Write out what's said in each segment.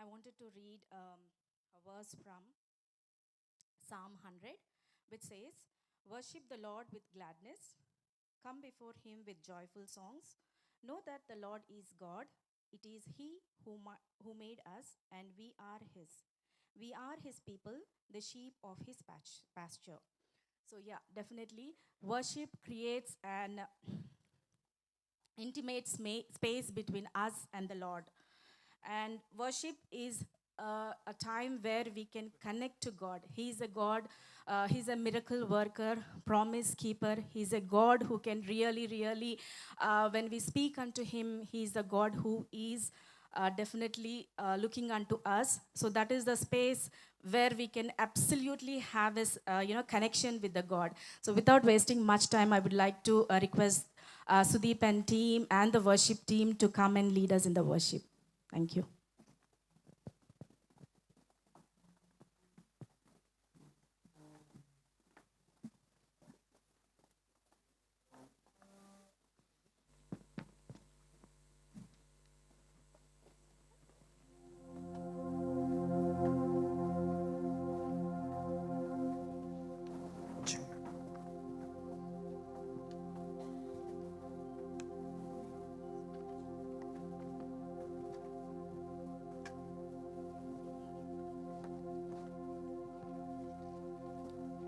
I wanted to read a verse from Psalm 100, which says, "Worship the Lord with gladness, come before him with joyful songs. Know that the Lord is God. It is he who made us, and we are his. We are his people, the sheep of his pasture." So, yeah, definitely, worship creates an intimate space between us and the Lord. And worship is a time where we can connect to God. He's a God, He's a miracle worker, promise keeper. He's a God who can really, when we speak unto Him, He's a God who is definitely looking unto us. So that is the space where we can absolutely have this, connection with the God. So without wasting much time, I would like to request Sudeep and team and the worship team to come and lead us in the worship. Thank you.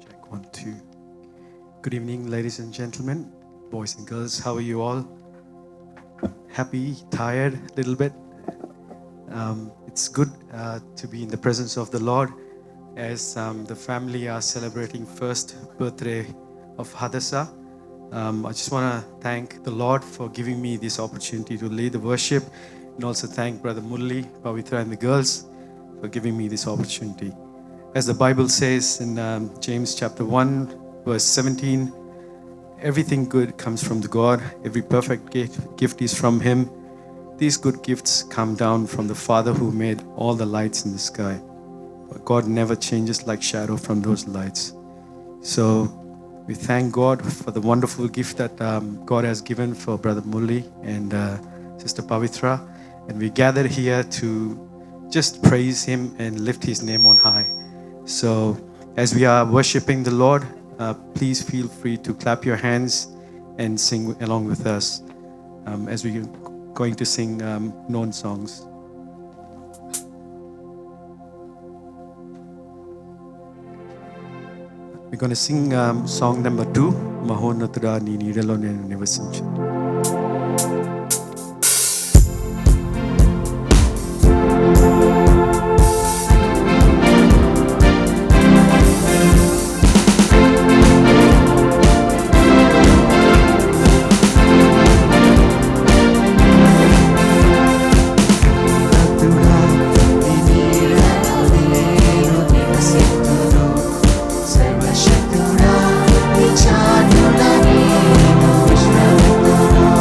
Check 1, 2. Good evening, ladies and gentlemen, boys and girls. How are you all? Happy, tired, a little bit. It's good to be in the presence of the Lord as the family are celebrating first birthday of Hadassah. I just want to thank the Lord for giving me this opportunity to lead the worship, and also thank Brother Murli, Pavitra and the girls for giving me this opportunity. As the Bible says in James chapter 1, verse 17, everything good comes from the God. Every perfect gift is from Him. These good gifts come down from the Father who made all the lights in the sky. But God never changes like shadow from those lights. So we thank God for the wonderful gift that God has given for Brother Murli and Sister Pavitra. And we gather here to just praise Him and lift His name on high. So as we are worshiping the Lord, please feel free to clap your hands and sing along with us as we're going to sing known songs. We're going to sing song number 2, Mahonatuda Ni Nidalo Nenu Nivasinchu. Sarvashaktura, Vichadura, Nemo, Vishwamitara,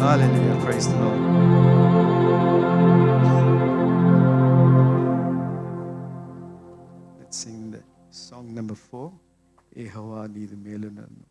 Hallelujah. Praise the Lord. Let's sing the song number 4. యెహోవా నీదు మేలు నన్ను.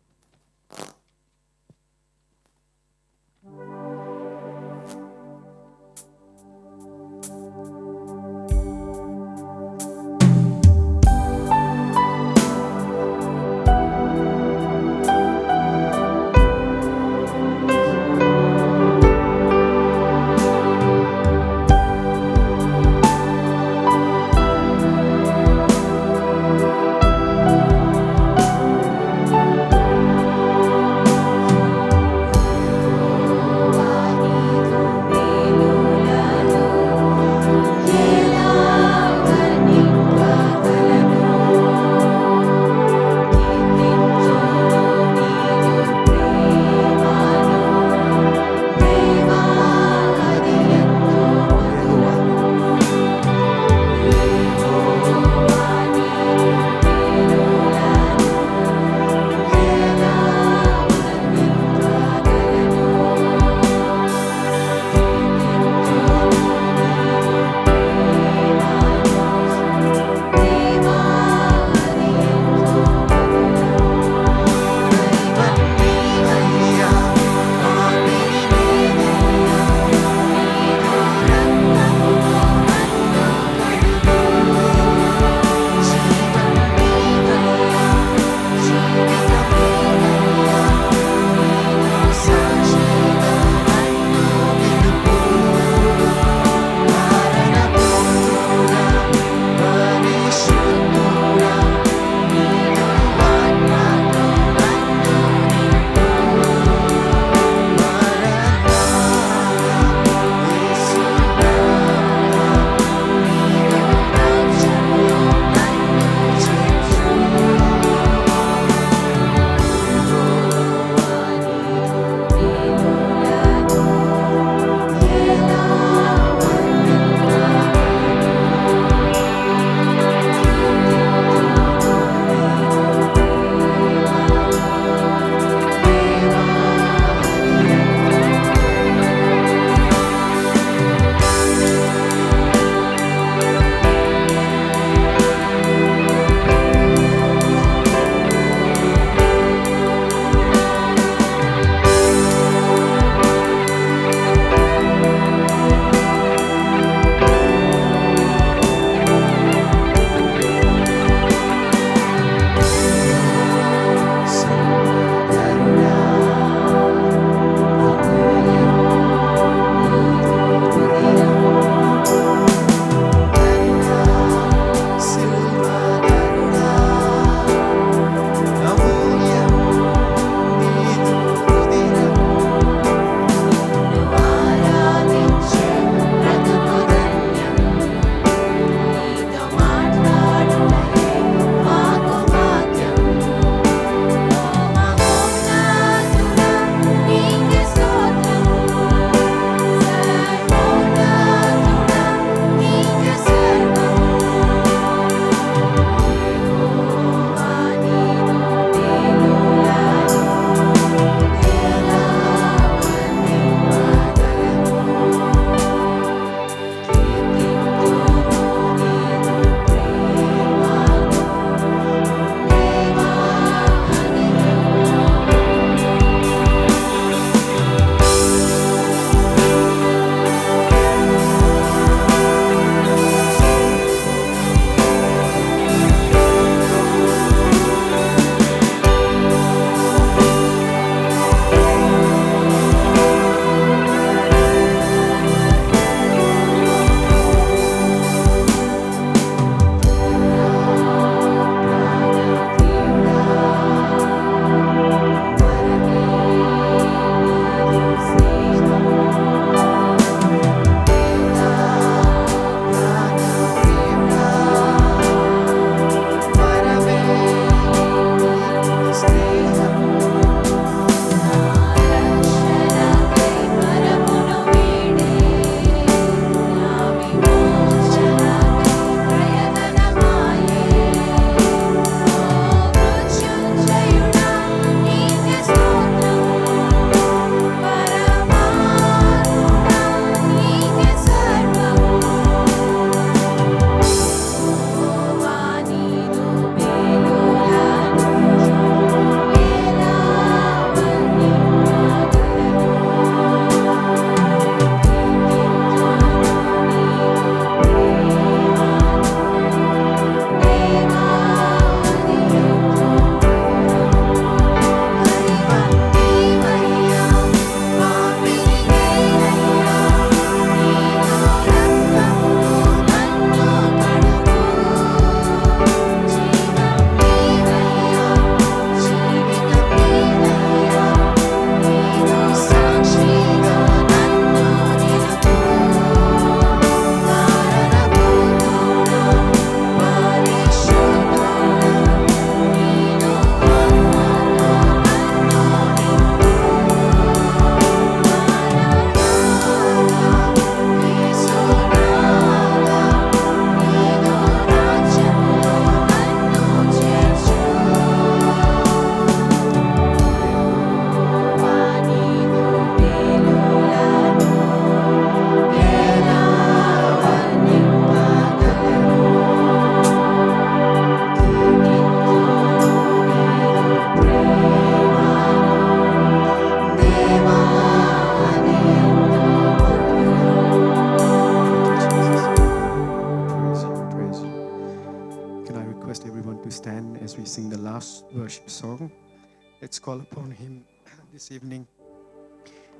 let's call upon Him this evening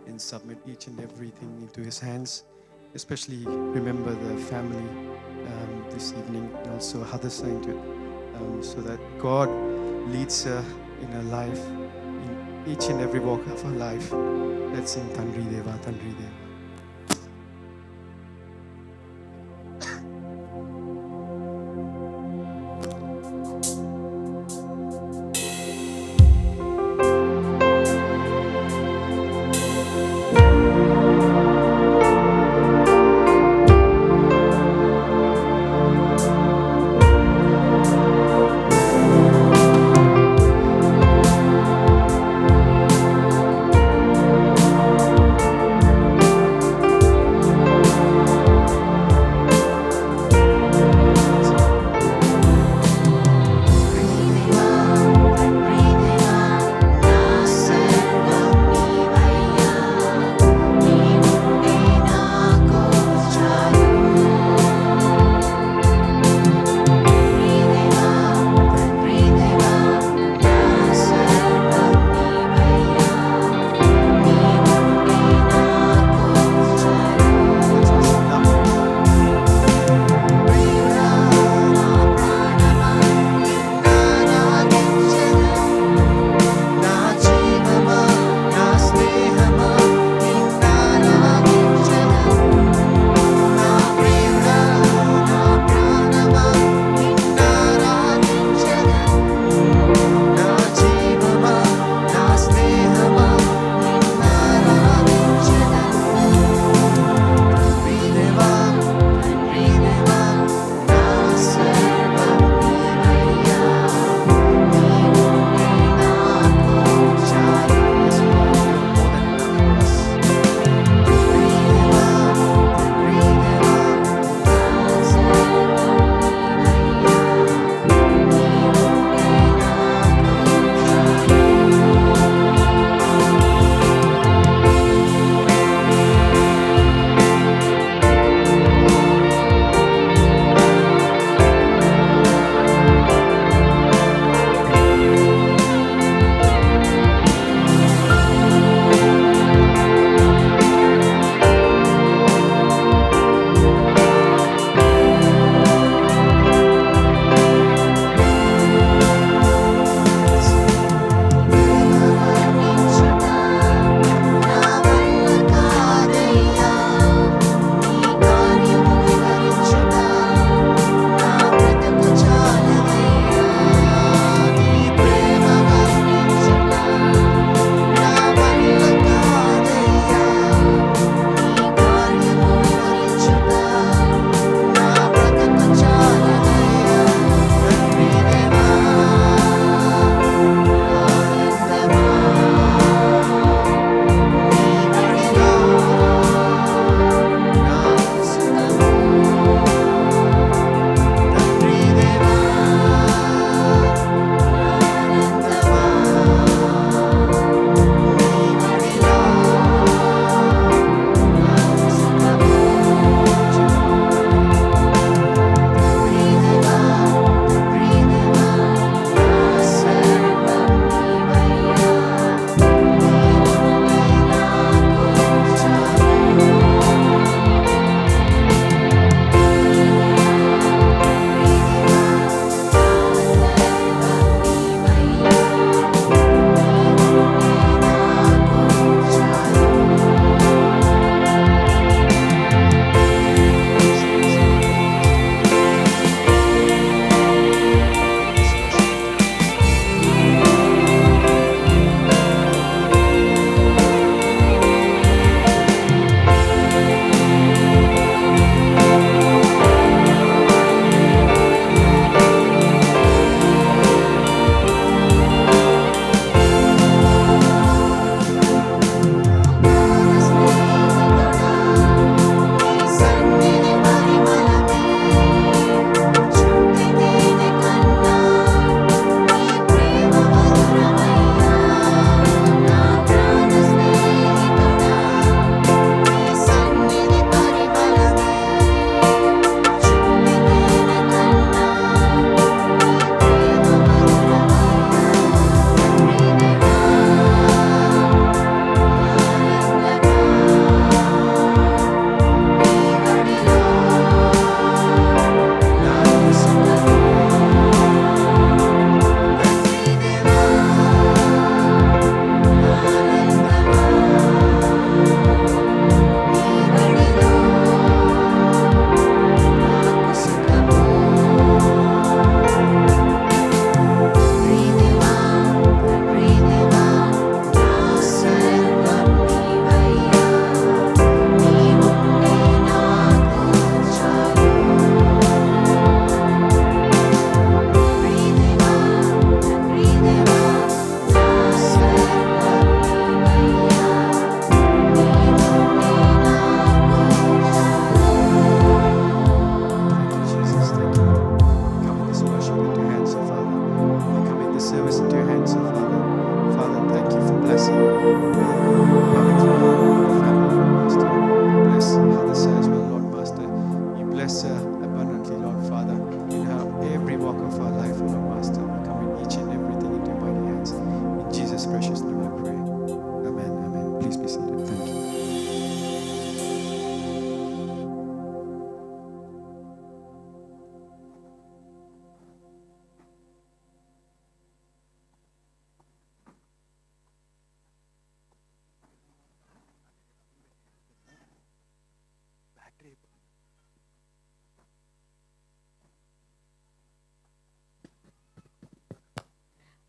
and submit each and everything into His hands. Especially remember the family this evening, and also Hadassah, so that God leads her in her life, in each and every walk of her life. Let's sing Tanri Deva, Tanri Deva.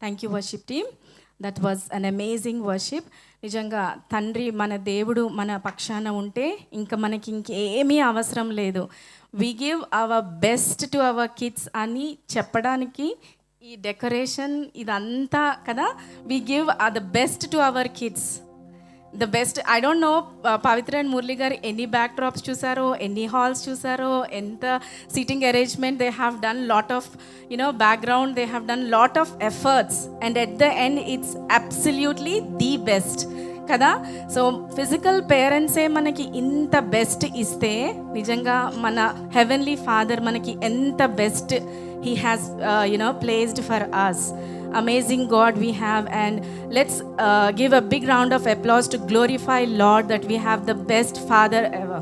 Thank you worship team. That was an amazing worship. నిజంగా తండ్రి మన దేవుడు మన పక్షాన ఉంటే ఇంకా మనకి ఇంకేమీ అవసరం లేదు. We give our best to our kids అని చెప్పడానికి ఈ డెకరేషన్ ఇదంతా కదా. We give the best to our kids. The best. I don't know Pavitra and Murali garu ఎన్ని బ్యాక్ డ్రాప్స్ చూసారో, ఎన్ని హాల్స్ చూసారో, ఎంత seating arrangement they have done, lot of background, they have done lot of efforts and at the end it's absolutely the best కదా. So physical పేరెంట్సే మనకి ఇంత best ఇస్తే నిజంగా మన హెవెన్లీ ఫాదర్ మనకి ఎంత best he has placed for us. Amazing God we have, and let's give a big round of applause to glorify Lord that we have the best father ever.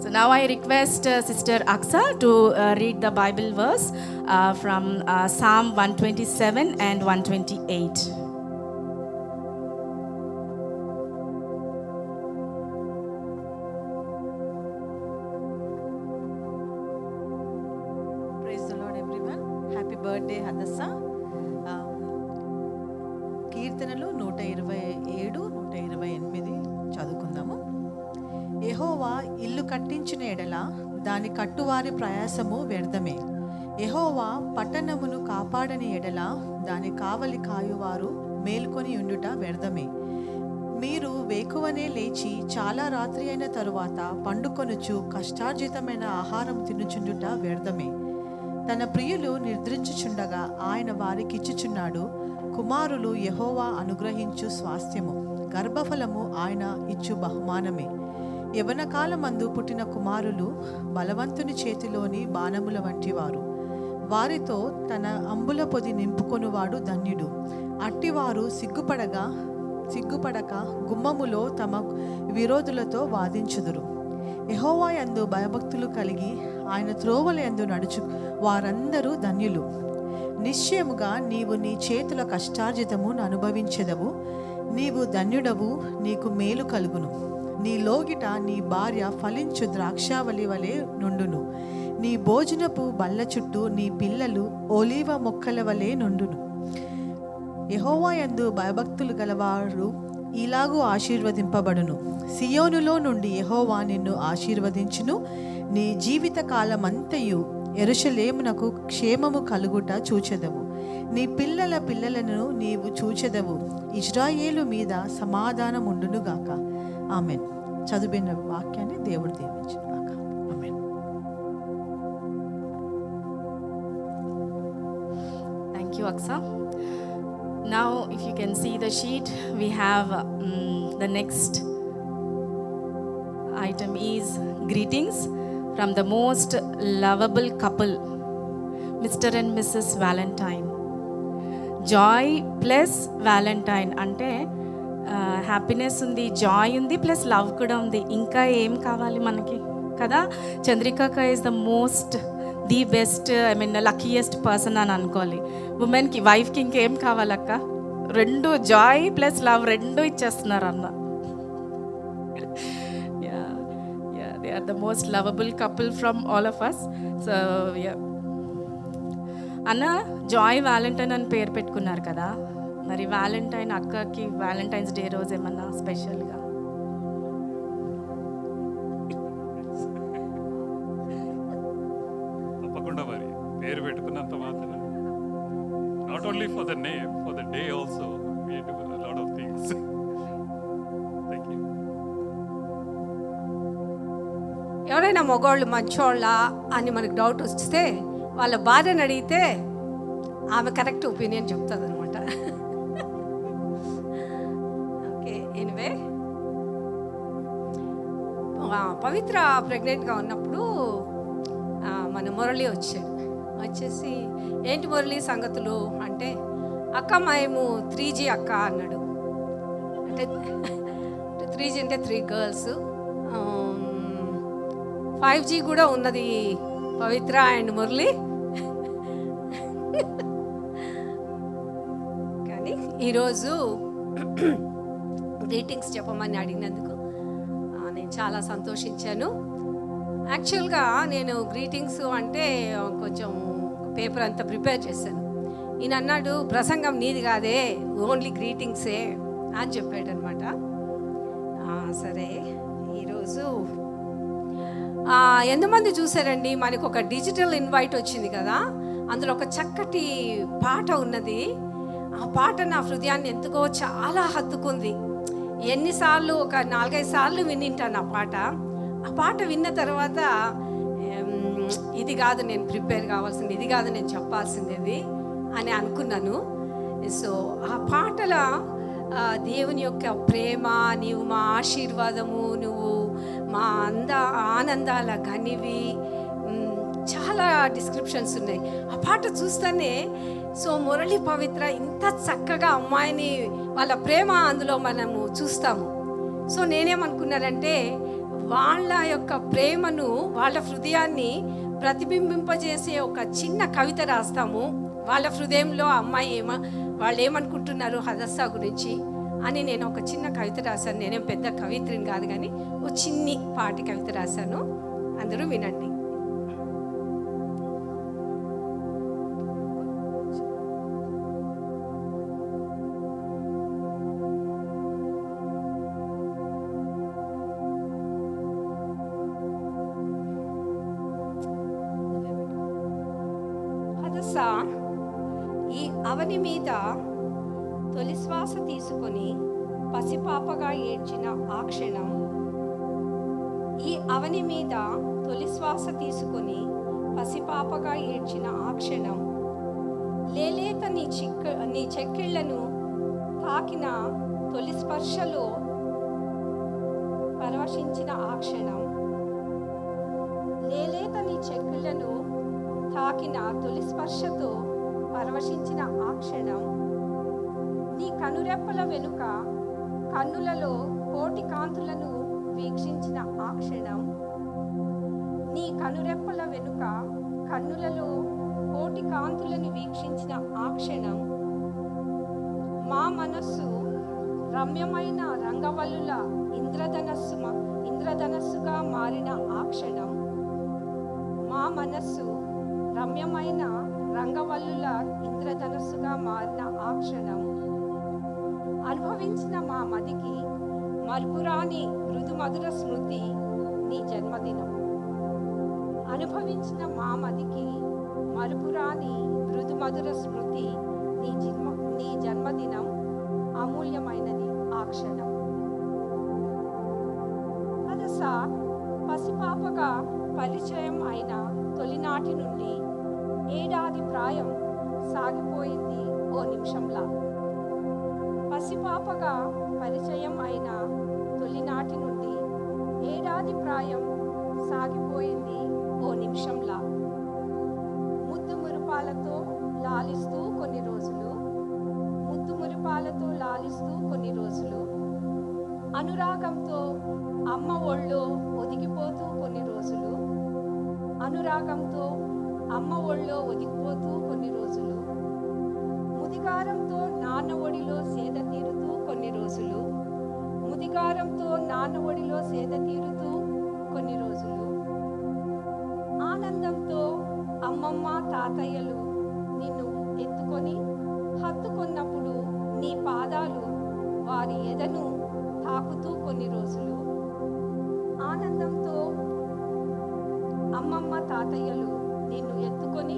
So now I request Sister Aksa to read the Bible verse from Psalm 127 and 128. Birthday హదస్స. కీర్తనలు 127, 128 చదువుకుందాము. యెహోవా ఇల్లు కట్టించిన ఎడల దాని కట్టువారి ప్రయాసము వ్యర్థమే. యెహోవా పట్టణమును కాపాడని ఎడల దాని కావలి కాయువారు మేల్కొని ఉండుట వ్యర్థమే. మీరు వేకువనే లేచి చాలా రాత్రి అయిన తరువాత పండుకొనుచు కష్టార్జితమైన ఆహారం తినుచుండుట వ్యర్థమే. తన ప్రియులు నిద్రించుచుండగా ఆయన వారికిచ్చుచున్నాడు. కుమారులు యెహోవా అనుగ్రహించు స్వాస్థ్యము, గర్భఫలము ఆయన ఇచ్చు బహుమానమే. యవన కాలమందు పుట్టిన కుమారులు బలవంతుని చేతిలోని బాణముల వంటివారు. వారితో తన అంబుల పొది నింపుకొనువాడు ధన్యుడు. అట్టివారు సిగ్గుపడక గుమ్మములో తమ విరోధులతో వాదించుదురు. యెహోవా యందు భయభక్తులు కలిగి ఆయన త్రోవల యందు నడుచు వారందరూ ధన్యులు. నిశ్చయముగా నీవు నీ చేతుల కష్టార్జితమును అనుభవించెదవు. నీవు ధన్యుడవు, నీకు మేలు కలుగును. నీ లోగిట నీ భార్య ఫలించు ద్రాక్షావళి వలె నుండును. నీ భోజనపు బల్ల చుట్టూ నీ పిల్లలు ఒలీవ మొక్కల వలె నుండును. యెహోవా యందు భయభక్తులు గలవారు ఇలాగూ ఆశీర్వదింపబడును. సియోనులో నుండి యెహోవా నిన్ను ఆశీర్వదించును. నీ జీవిత కాలమంతయు యెరూషలేమునకు క్షేమము కలుగుట చూచెదవు. నీ పిల్లల పిల్లలను నీవు చూచెదవు. ఇజ్రాయేలు మీద సమాధానం ఉండునుగాక. ఆమెన్. చదివిన వాక్యాన్ని దేవుడు దీవించునుగాక. Amen. Thank you, Aksa. Now, if you can see the sheet, we have the next item is greetings from the most lovable couple, Mr. and Mrs. Valentine. Joy plus Valentine అంటే happiness ఉంది, Joy ఉంది, plus love కూడా ఉంది. ఇంకా ఏం కావాలి మనకి కదా. Chandrika is the most the best, luckiest person అని అనుకోవాలి. ఉమెన్కి, వైఫ్కి ఇంకేం కావాలక్క? రెండు, జాయ్ ప్లస్ లవ్ రెండు ఇచ్చేస్తున్నారు అన్న. They are the most lovable couple from all of us. So అన్న జాయ్ వ్యాలంటైన్ అని పేరు పెట్టుకున్నారు కదా. మరి వ్యాలంటైన్ అక్కకి వ్యాలంటైన్స్ డే రోజు ఏమన్నా స్పెషల్గా? తప్పకుండా మరి పేరు పెట్టుకున్నంత మాత్రం not only for the name, for the day also we do a lot of things. Thank you. ఎవరైనా మగవాళ్ళు మంచోళ్ళ అని మనకు డౌట్ వస్తే వాళ్ళ భార్యను అడిగితే ఆమె కరెక్ట్ ఒపీనియన్ చెప్తుంది అనమాట. ఓకే, ఎనివే పవిత్ర ప్రెగ్నెంట్గా ఉన్నప్పుడు మన మురళి వచ్చేసి ఏంటి మురళి సంగతులు అంటే, అక్క మేము 3G అక్క అన్నాడు. అంటే 3G అంటే 3 గర్ల్స్, 5G కూడా ఉన్నది పవిత్ర అండ్ మురళి. కానీ ఈరోజు గ్రీటింగ్స్ చెప్పమని అడిగినందుకు నేను చాలా సంతోషించాను. యాక్చువల్గా నేను గ్రీటింగ్స్ అంటే కొంచెం పేపర్ అంతా ప్రిపేర్ చేశాను. ఈయన అన్నాడు, ప్రసంగం నీది కాదే, ఓన్లీ గ్రీటింగ్సే అని చెప్పాడు అనమాట. సరే, ఈరోజు ఎంతమంది చూసారండి, మనకు ఒక డిజిటల్ ఇన్వైట్ వచ్చింది కదా, అందులో ఒక చక్కటి పాట ఉన్నది. ఆ పాట నా హృదయాన్ని ఎందుకో చాలా హత్తుకుంది. ఎన్నిసార్లు, ఒక 4-5 సార్లు వినింటాను ఆ పాట విన్న తర్వాత ఇది కాదు నేను ప్రిపేర్ కావాల్సింది, ఇది కాదు నేను చెప్పాల్సింది అని అనుకున్నాను. సో ఆ పాటల దేవుని యొక్క ప్రేమ, నీవు మా ఆశీర్వాదము, నువ్వు మా ఆనందాల గనివి, చాలా డిస్క్రిప్షన్స్ ఉన్నాయి. ఆ పాట చూస్తేనే సో మురళి పవిత్ర ఇంత చక్కగా అమ్మాయిని, వాళ్ళ ప్రేమ అందులో మనము చూస్తాము. సో నేనేమనుకున్నానంటే, వాళ్ళ యొక్క ప్రేమను, వాళ్ళ హృదయాన్ని ప్రతిబింబింపజేసే ఒక చిన్న కవిత రాస్తాము. వాళ్ళ హృదయంలో అమ్మాయి వాళ్ళు ఏమనుకుంటున్నారు హదస్సా గురించి అని నేను ఒక చిన్న కవిత రాశాను. నేనేం పెద్ద కవిత్రిని కాదు, కానీ ఓ చిన్ని పాటి కవిత రాశాను. అందరూ వినండి. హదస్సా, ఈ అవని మీద తొలి శ్వాస తీసుకొని పసిపాపగా ఏడ్చిన ఆ క్షణం, ఈ అవని మీద తొలి శ్వాస తీసుకొని పసిపాపగా ఏడ్చిన ఆ క్షణం, లేలేత నీ చెక్కిళ్లను తాకిన తొలి స్పర్శలో పరవశించిన ఆ క్షణం, లేలేత నీ చెక్కిళ్లను తాకిన తొలి స్పర్శతో పరవశించిన ఆ క్షణం, నీ కనురెప్పల వెనుక కన్నులలో కోటి కాంతులను వీక్షించిన ఆ క్షణం, నీ కనురెప్పల వెనుక కన్నులలో కోటి కాంతులను వీక్షించిన ఆ క్షణం, మా మనస్సు రమ్యమైన రంగవల్లుల ఇంద్రధనస్సుగా మారిన ఆ క్షణం, మా మనస్సు రమ్యమైన రంగవల్లుల ఇంద్రధనస్సుగా మారిన ఆ క్షణం, అనుభవించిన మా మదికి మరుపురాని మృదుమధుర స్మృతి నీ జన్మదినం. అనుభవించిన మా మదికి మరుపురాని మృదుమధుర స్మృతి నీ జన్మదినం, అమూల్యమైనది ఆ క్షణం. హదస్సా, పసిపాపగా పరిచయం అయిన తొలినాటి నుండి ఏడాది ప్రాయం సాగిపోయింది ఓ నిమిషంలా. పసిపాపగా పరిచయం అయిన తొలినాటి నుండి ఏడాది ప్రాయం సాగిపోయింది ఓ నిమిషంలా. ముద్దు మురిపాలతో లాలిస్తూ కొన్ని రోజులు, ముద్దు మురిపాలతో లాలిస్తూ కొన్ని రోజులు, అనురాగంతో అమ్మ ఒళ్ళో ఒదిగిపోతూ కొన్ని రోజులు, అనురాగంతో అమ్మ ఒళ్ళో ఒదిగిపోతూ కొన్ని రోజులు, ముదిగారంతో నాన్న ఒడిలో సేద తీరుతూ కొన్ని రోజులు, ముదిగారంతో నాన్న ఒడిలో సేద తీరుతూ కొన్ని రోజులు, ఆనందంతో అమ్మమ్మ తాతయ్యలు నిన్ను ఎత్తుకొని హత్తుకొన్నప్పుడు నీ పాదాలు వారి ఎదను తాకుతూ కొన్ని రోజులు, ఆనందంతో అమ్మమ్మ తాతయ్యలు నిన్ను ఎత్తుకొని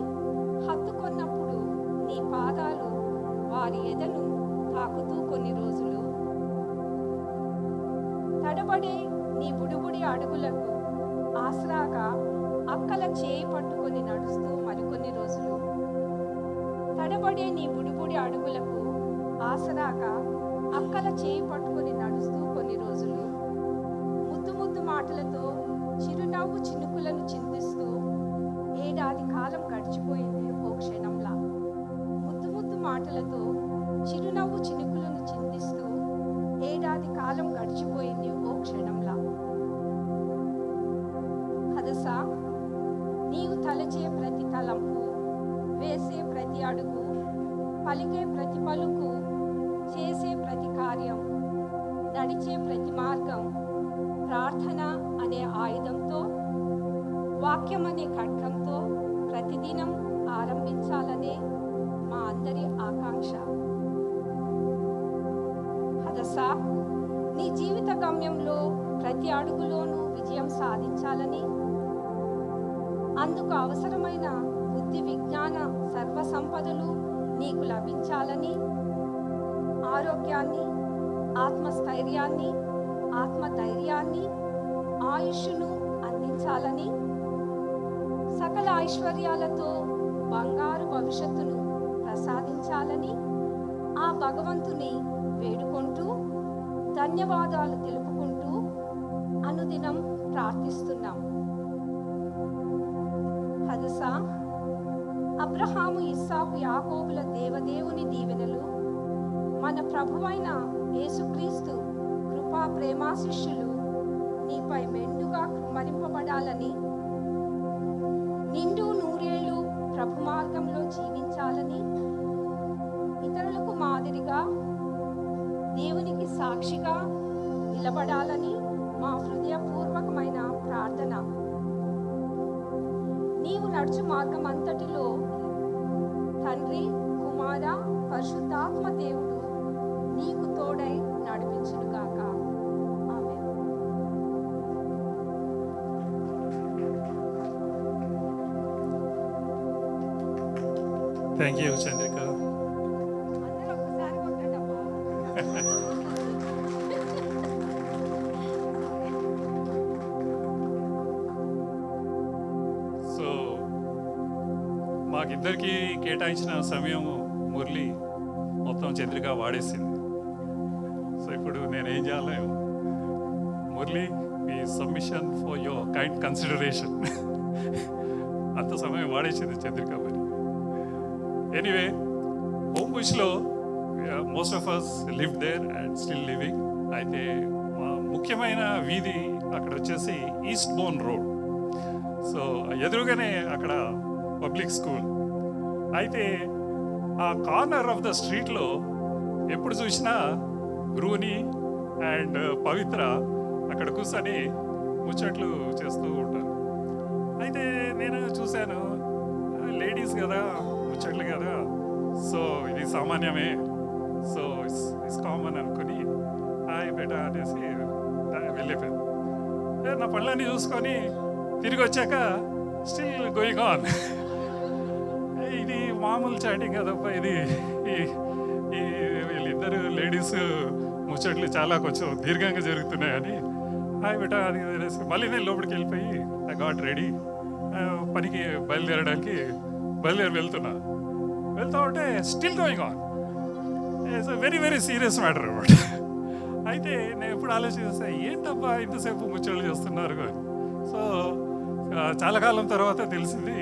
హత్తుకొన్నప్పుడు నీ పాదాలు వారి ఎదను తాకుతూ కొన్ని రోజులు, తడబడే నీ బుడిబుడి అడుగులకు ఆసరాగా అక్కల చేయి పట్టుకొని నడుస్తూ మరికొన్ని రోజులు, తడబడే నీ బుడిబుడి అడుగులకు ఆసరాగా అక్కల చేయి పట్టుకొని నడుస్తూ కొన్ని రోజులు, ముద్దు ముద్దు మాటలతో చిరునవ్వు చినుకులను చిందిస్తూ ఏడాది కాలం గడిచిపోయింది ఓ క్షణంలా. ముద్దు ముద్దు మాటలతో చిరునవ్వు చినుకులను చిందిస్తూ ఏడాది కాలం గడిచిపోయింది ఓ క్షణంలా. హదస్సా, నీవు తలచే ప్రతి తలంపు, వేసే ప్రతి అడుగు, పలికే ప్రతి పలుకు, చేసే ప్రతి కార్యం, నడిచే ప్రతి మార్గం ప్రార్థన అనే ఆయుధంతో, వాక్యం అనే ఖడ్గంతో ప్రతిదినం ఆరంభించాలనే మా అందరి ఆకాంక్ష. హదసా, నీ జీవిత గమ్యంలో ప్రతి అడుగులోనూ విజయం సాధించాలని, అందుకు అవసరమైన బుద్ధి విజ్ఞాన సర్వ సంపదలు నీకు లభించాలని, ఆరోగ్యాన్ని, ఆత్మస్థైర్యాన్ని, ఆత్మధైర్యాన్ని, ఆయుష్ను అందించాలని, సకల ఐశ్వర్యాలతో బంగారు భవిష్యత్తును ప్రసాదించాలని ఆ భగవంతుని వేడుకుంటూ, ధన్యవాదాలు తెలుపుకుంటూ అనుదినం ప్రార్థిస్తున్నాం. హదసా, అబ్రహాము, ఇస్సాకు, యాకోబుల దేవదేవుని దీవెనలు, మన ప్రభువైన యేసుక్రీస్తు కృపా ప్రేమాశిష్యులు నీపై మెండుగా కుమ్మరింపబడాలని, నిండు నూరేళ్లు ప్రభు మార్గంలో జీవించాలని, ఇతరులకు మాదిరిగా దేవునికి సాక్షిగా నిలబడాలని మా హృదయపూర్వకమైన ప్రార్థన. నీవు నడుచు మార్గం అంతటిలో తండ్రి, కుమార, పరిశుద్ధాత్మ దేవుడు నీకు తోడై నడిపించునుగాక. ఆమేన్. Thank you Chandrika. అందరూ ఒక్కసారి కొట్టండమ్మా. సో మాకిద్దరికి కేటాయించిన సమయం మురళి మొత్తం చంద్రిక వాడేసింది. సో ఇప్పుడు నేనేం చేయాలి? మురళి, మీ submission for your kind consideration. అంత సమయం వాడేసింది చంద్రిక. మరి ఎనీవే, హోమ్ బుష్లో most of us live there and still living. అయితే మా ముఖ్యమైన వీధి అక్కడ వచ్చేసి ఈస్ట్ బోర్న్ రోడ్. సో ఎదురుగానే అక్కడ పబ్లిక్ స్కూల్. అయితే ఆ కార్నర్ ఆఫ్ ద స్ట్రీట్లో ఎప్పుడు చూసినా బ్రూని అండ్ పవిత్ర అక్కడ కూర్చొని ముచ్చట్లు చేస్తూ ఉంటారు. అయితే నేను చూశాను, లేడీస్ కదా, ముచ్చట్లు కదా, సో ఇది సామాన్యమే, సో ఇట్స్ కామన్ అనుకుని హాయ్ బేటా అనేసి వెళ్ళిపోయాను. నా పనులన్నీ చూసుకొని తిరిగి వచ్చాక స్టిల్ గోయింగ్ ఆన్. ఇది మామూలు చాటింగ్ కదప్ప, ఇది వీళ్ళిద్దరు లేడీస్ ముచ్చట్లు చాలా కొంచెం దీర్ఘంగా జరుగుతున్నాయని హాయ్ బేటా అది అనేసి మళ్ళీ నేను లోపలికి వెళ్ళిపోయి ఐ గాట్ రెడీ, పనికి బయలుదేరి వెళ్తున్నా ఉంటే still going on. It's very very serious matter అనమాట. అయితే నేను ఎప్పుడు ఆలోచిస్తే ఏంటబ్బా ఇంతసేపు ముచ్చట్లు చేస్తున్నారు అని. సో చాలా కాలం తర్వాత తెలిసింది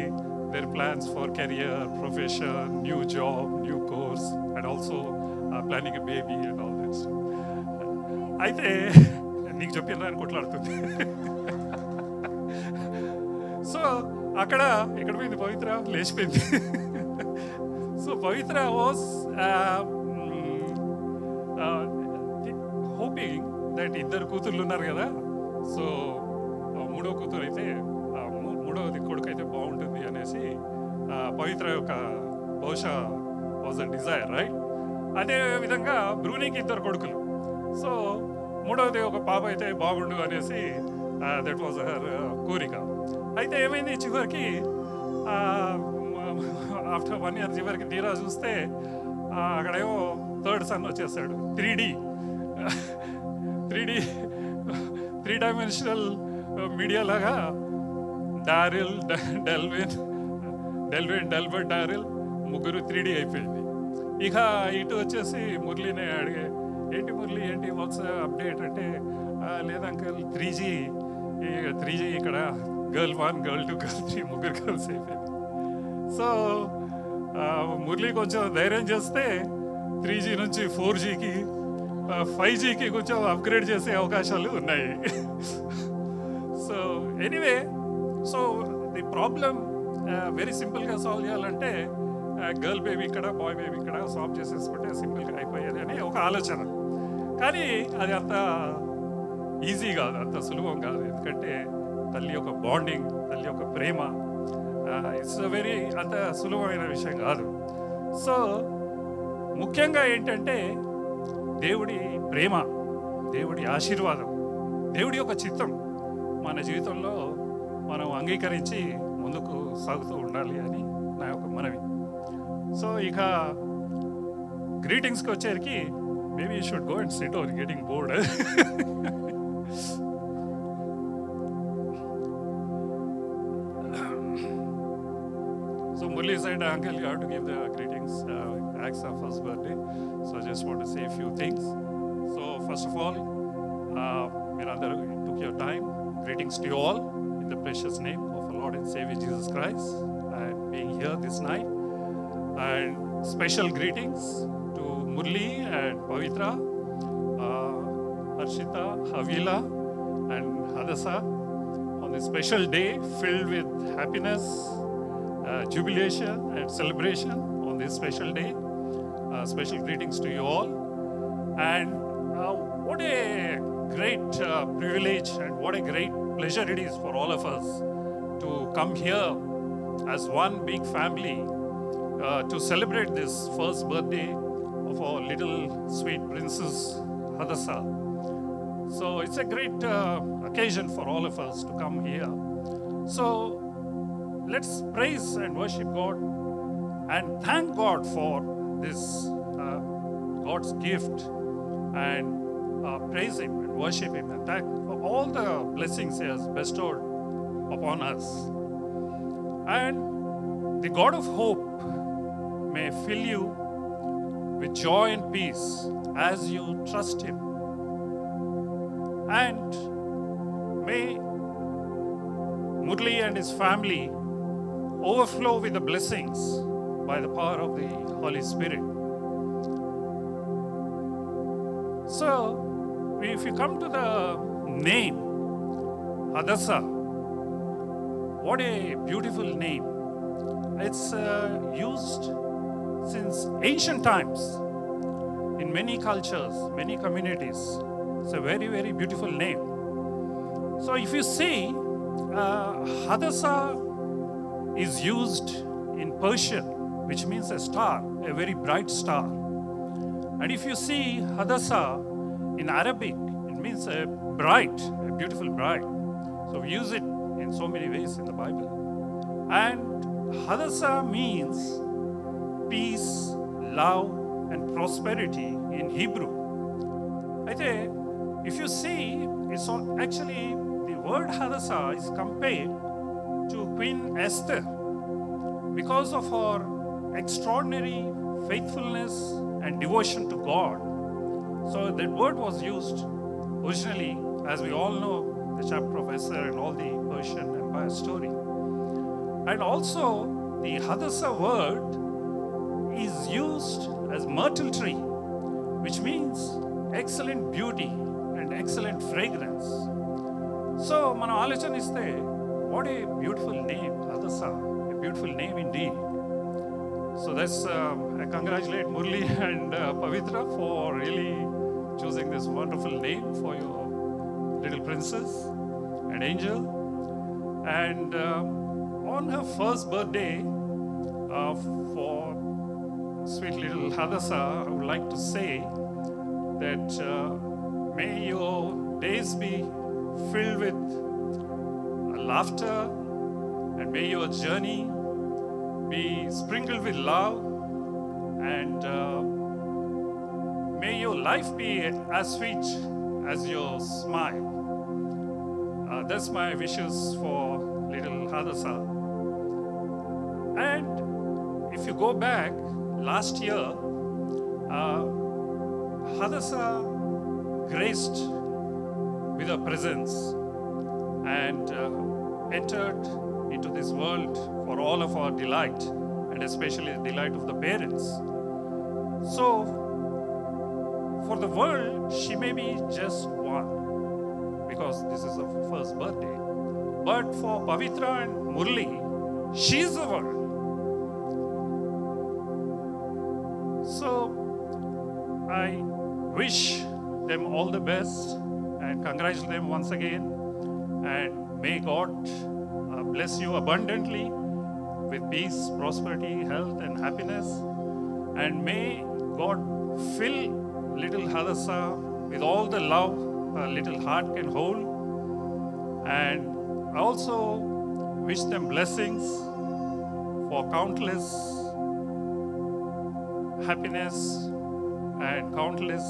their plans for career, profession, new job, new course, and also planning a baby and all that stuff. అయితే నీకు చెప్పిన కొట్లాడుతుంది. సో అక్కడ ఎక్కడ పోయింది పవిత్ర? లేచిపోయింది. So Pavitra was hoping that ఇద్దరు కూతుర్లు ఉన్నారు కదా, సో మూడో కూతురు అయితే మూడవది కొడుకు అయితే బాగుంటుంది అనేసి పవిత్ర యొక్క బహుశా వాజ్ అ డిజైర్, రైట్? అదే విధంగా బ్రూనీకి ఇద్దరు కొడుకులు, సో మూడవది ఒక పాప అయితే బాగుండు అనేసి దట్ వాజ్ హర్ కోరిక. అయితే ఏమైంది చివరికి ఆఫ్టర్ 1 year చివరికి తీరా చూస్తే అక్కడేమో థర్డ్ సన్ వచ్చేసాడు. 3 డైమెన్షనల్ మీడియా లాగా డెల్బర్ట్ డారిల్ ముగ్గురు 3D అయిపోయింది. ఇక ఇటు వచ్చేసి మురళినే అడిగే, ఏంటి మురళి ఏంటి వాట్స్ అప్డేట్ అంటే, లేదా అంకల్ 3G ఇక్కడ గర్ల్ 1, గర్ల్ 2, గర్ల్ 3 ముగ్గురు గర్ల్స్ అయిపోయింది. సో మురళి కొంచెం ధైర్యం చేస్తే 3G నుంచి 4Gకి 5Gకి కొంచెం అప్గ్రేడ్ చేసే అవకాశాలు ఉన్నాయి. So anyway, so the problem very సింపుల్గా సాల్వ్ చేయాలంటే గర్ల్ బేబీ ఇక్కడ, బాయ్ బేబీ ఇక్కడ సాల్వ్ చేసేసుకుంటే సింపుల్గా అయిపోయేది అని ఒక ఆలోచన. కానీ అది అంత ఈజీ కాదు, అంత సులభం కాదు. ఎందుకంటే తల్లి యొక్క బాండింగ్, తల్లి యొక్క ప్రేమ ఇట్స్ వెరీ అంత సులభమైన విషయం కాదు. సో ముఖ్యంగా ఏంటంటే దేవుడి ప్రేమ, దేవుడి ఆశీర్వాదం, దేవుడి యొక్క చిత్తం మన జీవితంలో మనం అంగీకరించి ముందుకు సాగుతూ ఉండాలి అని నా యొక్క మనవి. సో ఇక గ్రీటింగ్స్కి వచ్చేసరికి maybe you should go and sit or getting bored. So Murli said, Uncle, you have to give the greetings. It's our first birthday. So I just want to say a few things. So first of all, Mirandaru, you took your time. Greetings to you all in the precious name of our Lord and Savior Jesus Christ. And being here this night. And special greetings to Murli and Pavitra, Harshita, Havila, and Hadasa on this special day filled with happiness, jubilation and celebration on this special day. Special greetings to you all. And what a great privilege and what a great pleasure it is for all of us to come here as one big family to celebrate this first birthday of our little sweet princess Hadasa. So it's a great occasion for all of us to come here. So let's praise and worship God and thank God for this God's gift, and praise Him and worship Him and thank for all the blessings He has bestowed upon us. And the God of hope may fill you with joy and peace as you trust Him, and may Murli and his family overflow with the blessings by the power of the Holy Spirit. So, if you come to the name Hadasa, what a beautiful name. It's used since ancient times in many cultures, many communities. It's a very, very beautiful name. So, if you see, Hadasa is used in Persian, which means a star, a very bright star. And if you see Hadasa in Arabic, it means a bright, a beautiful bride. So we use it in so many ways in the Bible. And Hadasa means peace, love, and prosperity in Hebrew. If you see, it's actually the word Hadasa is compared to Queen Esther because of her extraordinary faithfulness and devotion to God. So that word was used originally, as we all know, the chapter of Esther and all the Persian Empire story. And also, the Hadasa word is used as myrtle tree, which means excellent beauty and excellent fragrance. So, మనం ఆలోచనిస్తే, what a beautiful name, Hadasa, a beautiful name indeed. So that's, I congratulate Murli and Pavitra for really choosing this wonderful name for your little princess and angel. And on her first birthday, for sweet little Hadasa, I would like to say that may your days be filled with laughter, and may your journey be sprinkled with love, and may your life be as sweet as your smile. That's my wishes for little Hadasa. And if you go back last year, Hadasa graced with her presence and entered into this world for all of our delight, and especially the delight of the parents. So, for the world, she may be just one, because this is her first birthday. But for Pavitra and Murli, she is the world. So, I wish them all the best and congratulate them once again. And may God bless you abundantly with peace, prosperity, health, and happiness. And may God fill little Hadassah with all the love a little heart can hold. And I also wish them blessings for countless happiness and countless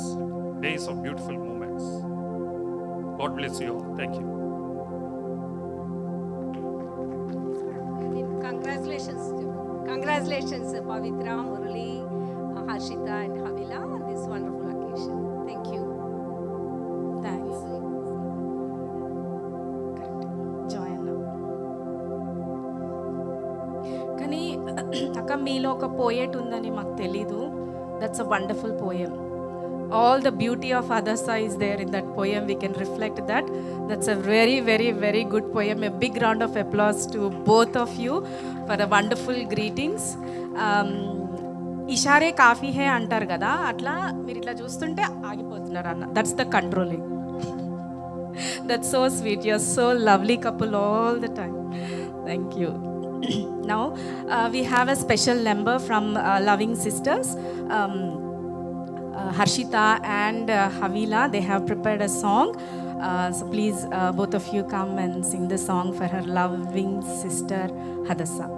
days of beautiful moments. God bless you all. Thank you. Congratulations, Pavitra, Murali, Harshita, and Havila on this wonderful occasion. Thank you. Thanks. Correct. Joanna. కానీ అక్క మీలో ఒక poet ఉందని మాకు తెలీదు. That's a wonderful poem. All the beauty of Hadassah is there in that poem. We can reflect that. That's a very, very, very good poem. A big round of applause to both of you for the wonderful greetings. ఇషారే కాఫీ హే అంటారు కదా, అట్లా మీరు ఇట్లా చూస్తుంటే ఆగిపోతున్నారు అన్న. That's the controlling. That's so sweet. You're so lovely couple all the time. Thank you. Now we have a special number from Loving Sisters. Harshita and Havila, they have prepared a song. So please, both of you come and sing the song for her loving sister Hadassah.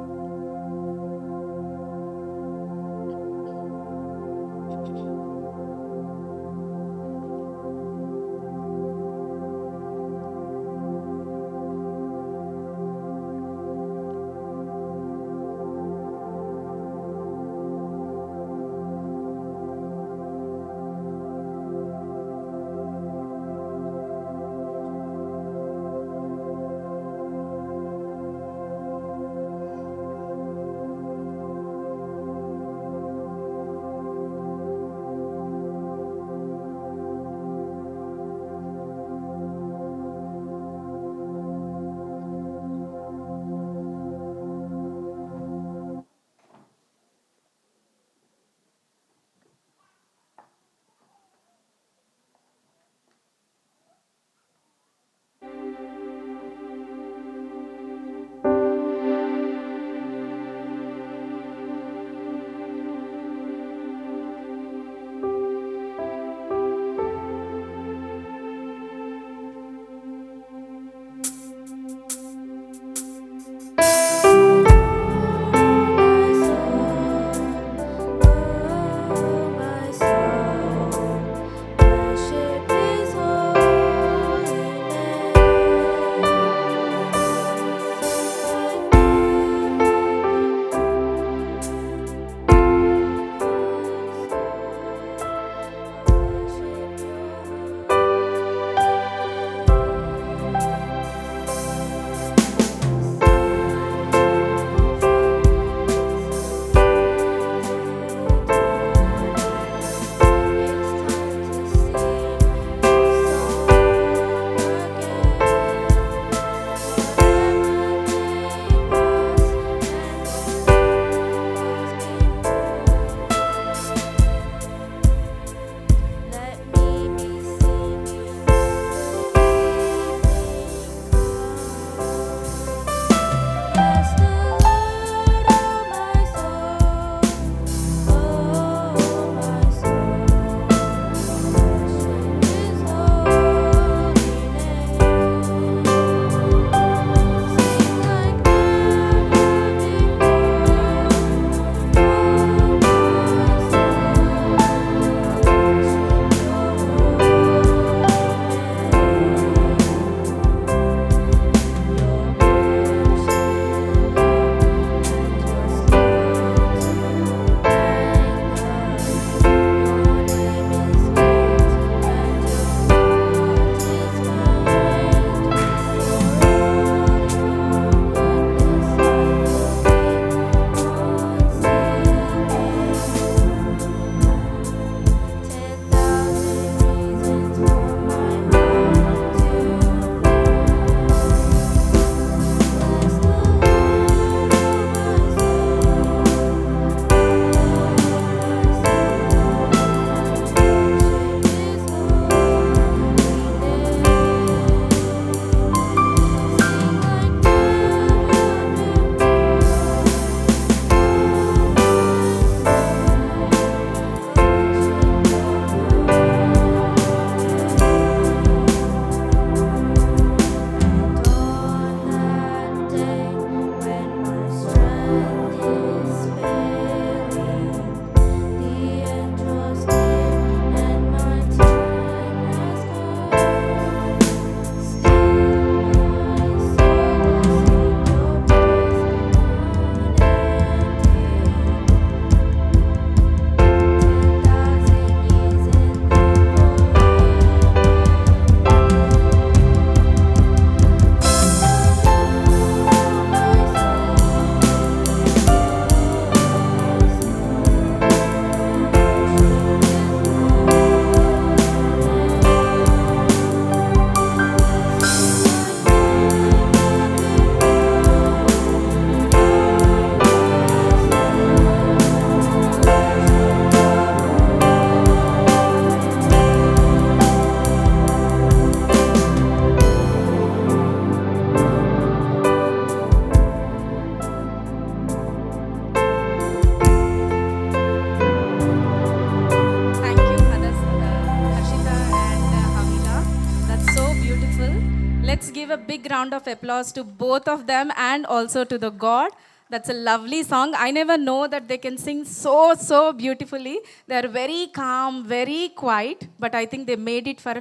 Let's give a big round of applause to both of them and also to the God. That's a lovely song. I never know that they can sing so beautifully. They are very calm, very quiet, but I think they made it for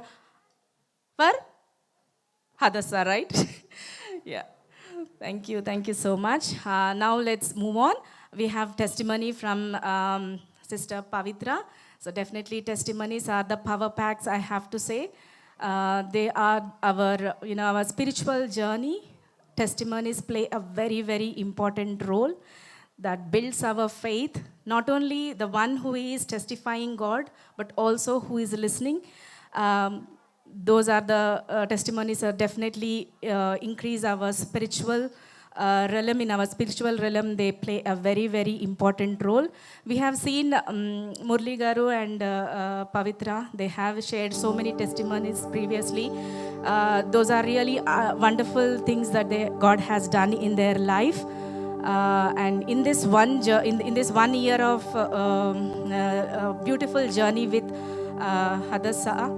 Hadassah, right? Yeah. Thank you so much. Now let's move on. We have testimony from Sister Pavitra. So definitely testimonies are the power packs, I have to say. They are our spiritual journey. Testimonies play a very important role that builds our faith, not only the one who is testifying God, but also who is listening. Those are the testimonies are definitely increase our spiritual realm. In our spiritual realm, they play a very important role. We have seen Murli Garu and Pavitra. They have shared so many testimonies previously. Those are really wonderful things that God has done in their life. And in this one year of beautiful journey with Hadassah,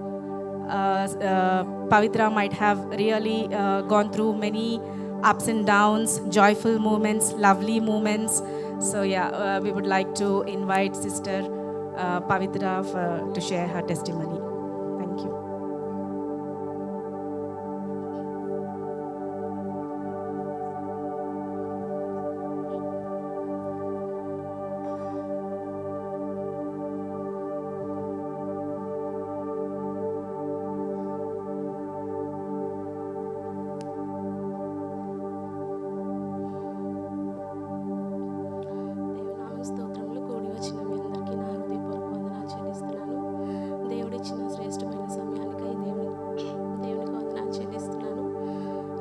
Pavitra might have really gone through many ups and downs, joyful moments, lovely moments. So yeah, we would like to invite Sister Pavitra to share her testimony. Thank you. దేవునామ స్తోత్రములు కూడి వచ్చిన మీ అందరికీ నా హృదయపూర్వక వందనాలు చెల్లిస్తున్నాను. దేవుడిచ్చిన శ్రేష్టమైన సమయానికై దేవునికి వందనాలు చెల్లిస్తున్నాను.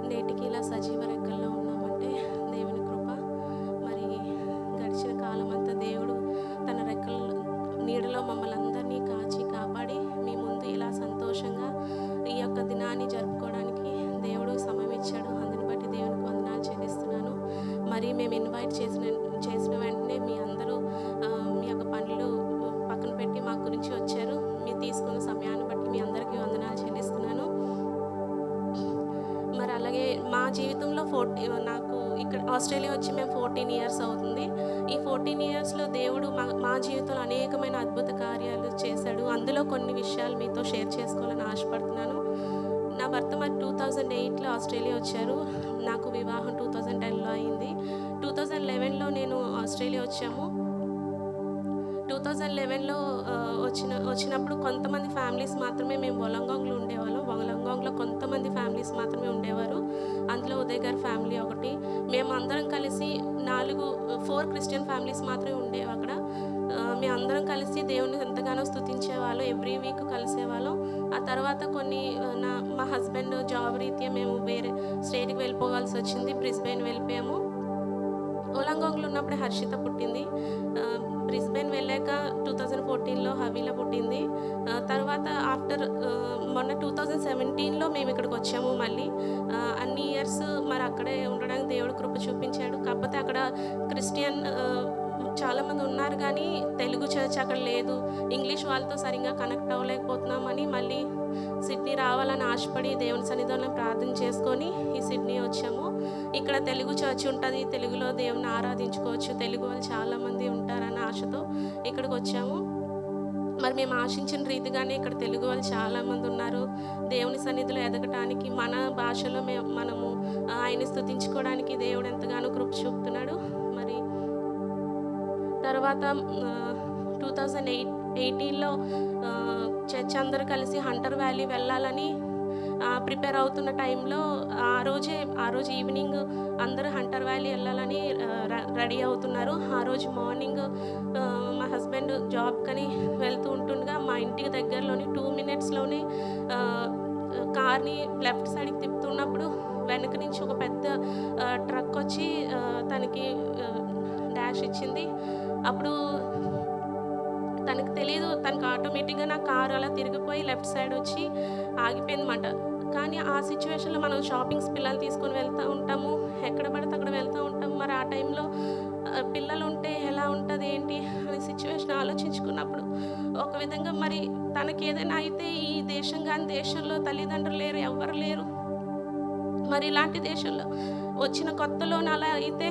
నేటికి ఇలా సజీవ రెక్కల్లో ఉన్నామంటే దేవుని కృప. మరి గడిచిన కాలం అంతా దేవుడు తన రెక్కల నీడలో మమ్మల్ని అందరినీ కాచి కాపాడి మీ ముందు ఇలా సంతోషంగా ఈ యొక్క దినాన్ని జరుపుకోవడానికి దేవుడు సమయం ఇచ్చాడు. అందుని బట్టి దేవునికి వందనాలు చెల్లిస్తున్నాను. మరి మేము ఇన్వైట్ చేసిన వెంటనే మీ అందరూ మీ యొక్క పనులు పక్కన పెట్టి మా గురించి వచ్చారు. మీరు తీసుకున్న సమయాన్ని బట్టి మీ అందరికీ వందనాలు చెల్లిస్తున్నాను. మరి అలాగే మా జీవితంలో నాకు ఇక్కడ ఆస్ట్రేలియా వచ్చి మేము 14 ఇయర్స్ అవుతుంది. ఈ 14 ఇయర్స్లో దేవుడు మా జీవితంలో అనేకమైన అద్భుత కార్యాలు చేశాడు. అందులో కొన్ని విషయాలు మీతో షేర్ చేసుకోవాలని ఆశపడుతున్నాను. నా భర్త మరి 2008లో ఆస్ట్రేలియా వచ్చారు. నాకు వివాహం 2010లో అయింది. 2011లో నేను ఆస్ట్రేలియా వచ్చాము. 2011లో వచ్చినప్పుడు కొంతమంది ఫ్యామిలీస్ మాత్రమే మేము వొలంగాంగ్లో ఉండేవాళ్ళం. వొలంగాంగ్లో కొంతమంది ఫ్యామిలీస్ మాత్రమే ఉండేవారు. అందులో ఉదయ్ గారి ఫ్యామిలీ ఒకటి. మేము అందరం కలిసి 4 క్రిస్టియన్ ఫ్యామిలీస్ మాత్రమే ఉండేవి అక్కడ. మేము అందరం కలిసి దేవుని ఎంతగానో స్తుతించేవాళ్ళం. Every week కలిసేవాళ్ళం. ఆ తర్వాత మా హస్బెండ్ జాబ్ రీత్యా మేము వేరే స్టేట్కి వెళ్ళిపోవాల్సి వచ్చింది. బ్రిస్బెన్ వెళ్ళిపోయాము. వొలంగాంగ్లో ఉన్నప్పుడే హర్షిత పుట్టింది. బ్రిస్బెన్ వెళ్ళాక 2014లో హవీలా పుట్టింది. తర్వాత మొన్న 2017లో మేము ఇక్కడికి వచ్చాము. మళ్ళీ అన్ని ఇయర్స్ మరి అక్కడే ఉండడానికి దేవుడు కృప చూపించాడు. కాకపోతే అక్కడ క్రిస్టియన్ చాలామంది ఉన్నారు కానీ తెలుగు చర్చ్ అక్కడ లేదు. ఇంగ్లీష్ వాళ్ళతో సరిగ్గా కనెక్ట్ అవ్వలేకపోతున్నామని మళ్ళీ సిడ్నీ రావాలని ఆశపడి దేవుని సన్నిధిలో ప్రార్థన చేసుకొని ఈ సిడ్నీ వచ్చాము. ఇక్కడ తెలుగు చర్చ్ ఉంటుంది, తెలుగులో దేవుని ఆరాధించుకోవచ్చు, తెలుగు వాళ్ళు చాలామంది ఉంటారన్న ఆశతో ఇక్కడికి వచ్చాము. మరి మేము ఆశించిన రీతిగానే ఇక్కడ తెలుగు వాళ్ళు చాలామంది ఉన్నారు. దేవుని సన్నిధిలో ఎదగటానికి మన భాషలో మనము ఆయన్ని స్తుతించుకోవడానికి దేవుడు ఎంతగానో కృప చూపుతున్నాడు. మరి తర్వాత 2018లో చర్చ్ అందరూ కలిసి హంటర్ వ్యాలీ వెళ్ళాలని ప్రిపేర్ అవుతున్న టైంలో ఆ రోజు ఈవినింగ్ అందరూ హంటర్ వ్యాలీ వెళ్ళాలని రెడీ అవుతున్నారు. ఆ రోజు మార్నింగ్ మా హస్బెండ్ జాబ్కని వెళ్తూ ఉంటుండగా మా ఇంటికి దగ్గరలోని 2 మినిట్స్లోనే కార్ని లెఫ్ట్ సైడ్కి తిప్పుతున్నప్పుడు వెనక నుంచి ఒక పెద్ద ట్రక్ వచ్చి తనకి డాష్ ఇచ్చింది. అప్పుడు తనకు తెలియదు, తనకు ఆటోమేటిక్గా నా కారు అలా తిరిగిపోయి లెఫ్ట్ సైడ్ వచ్చి ఆగిపోయిందన్నమాట. కానీ ఆ సిచ్యువేషన్లో మనం షాపింగ్స్ పిల్లలు తీసుకొని వెళ్తూ ఉంటాము, ఎక్కడ పడితే అక్కడ వెళ్తూ ఉంటాము. మరి ఆ టైంలో పిల్లలు ఉంటే ఎలా ఉంటుంది ఏంటి అనే సిచ్యువేషన్ ఆలోచించుకున్నప్పుడు ఒక విధంగా మరి తనకి ఏదైనా అయితే ఈ దేశం కానీ దేశంలో తల్లిదండ్రులు లేరు, ఎవ్వరు లేరు. మరి ఇలాంటి దేశంలో వచ్చిన కొత్తలోనే అలా అయితే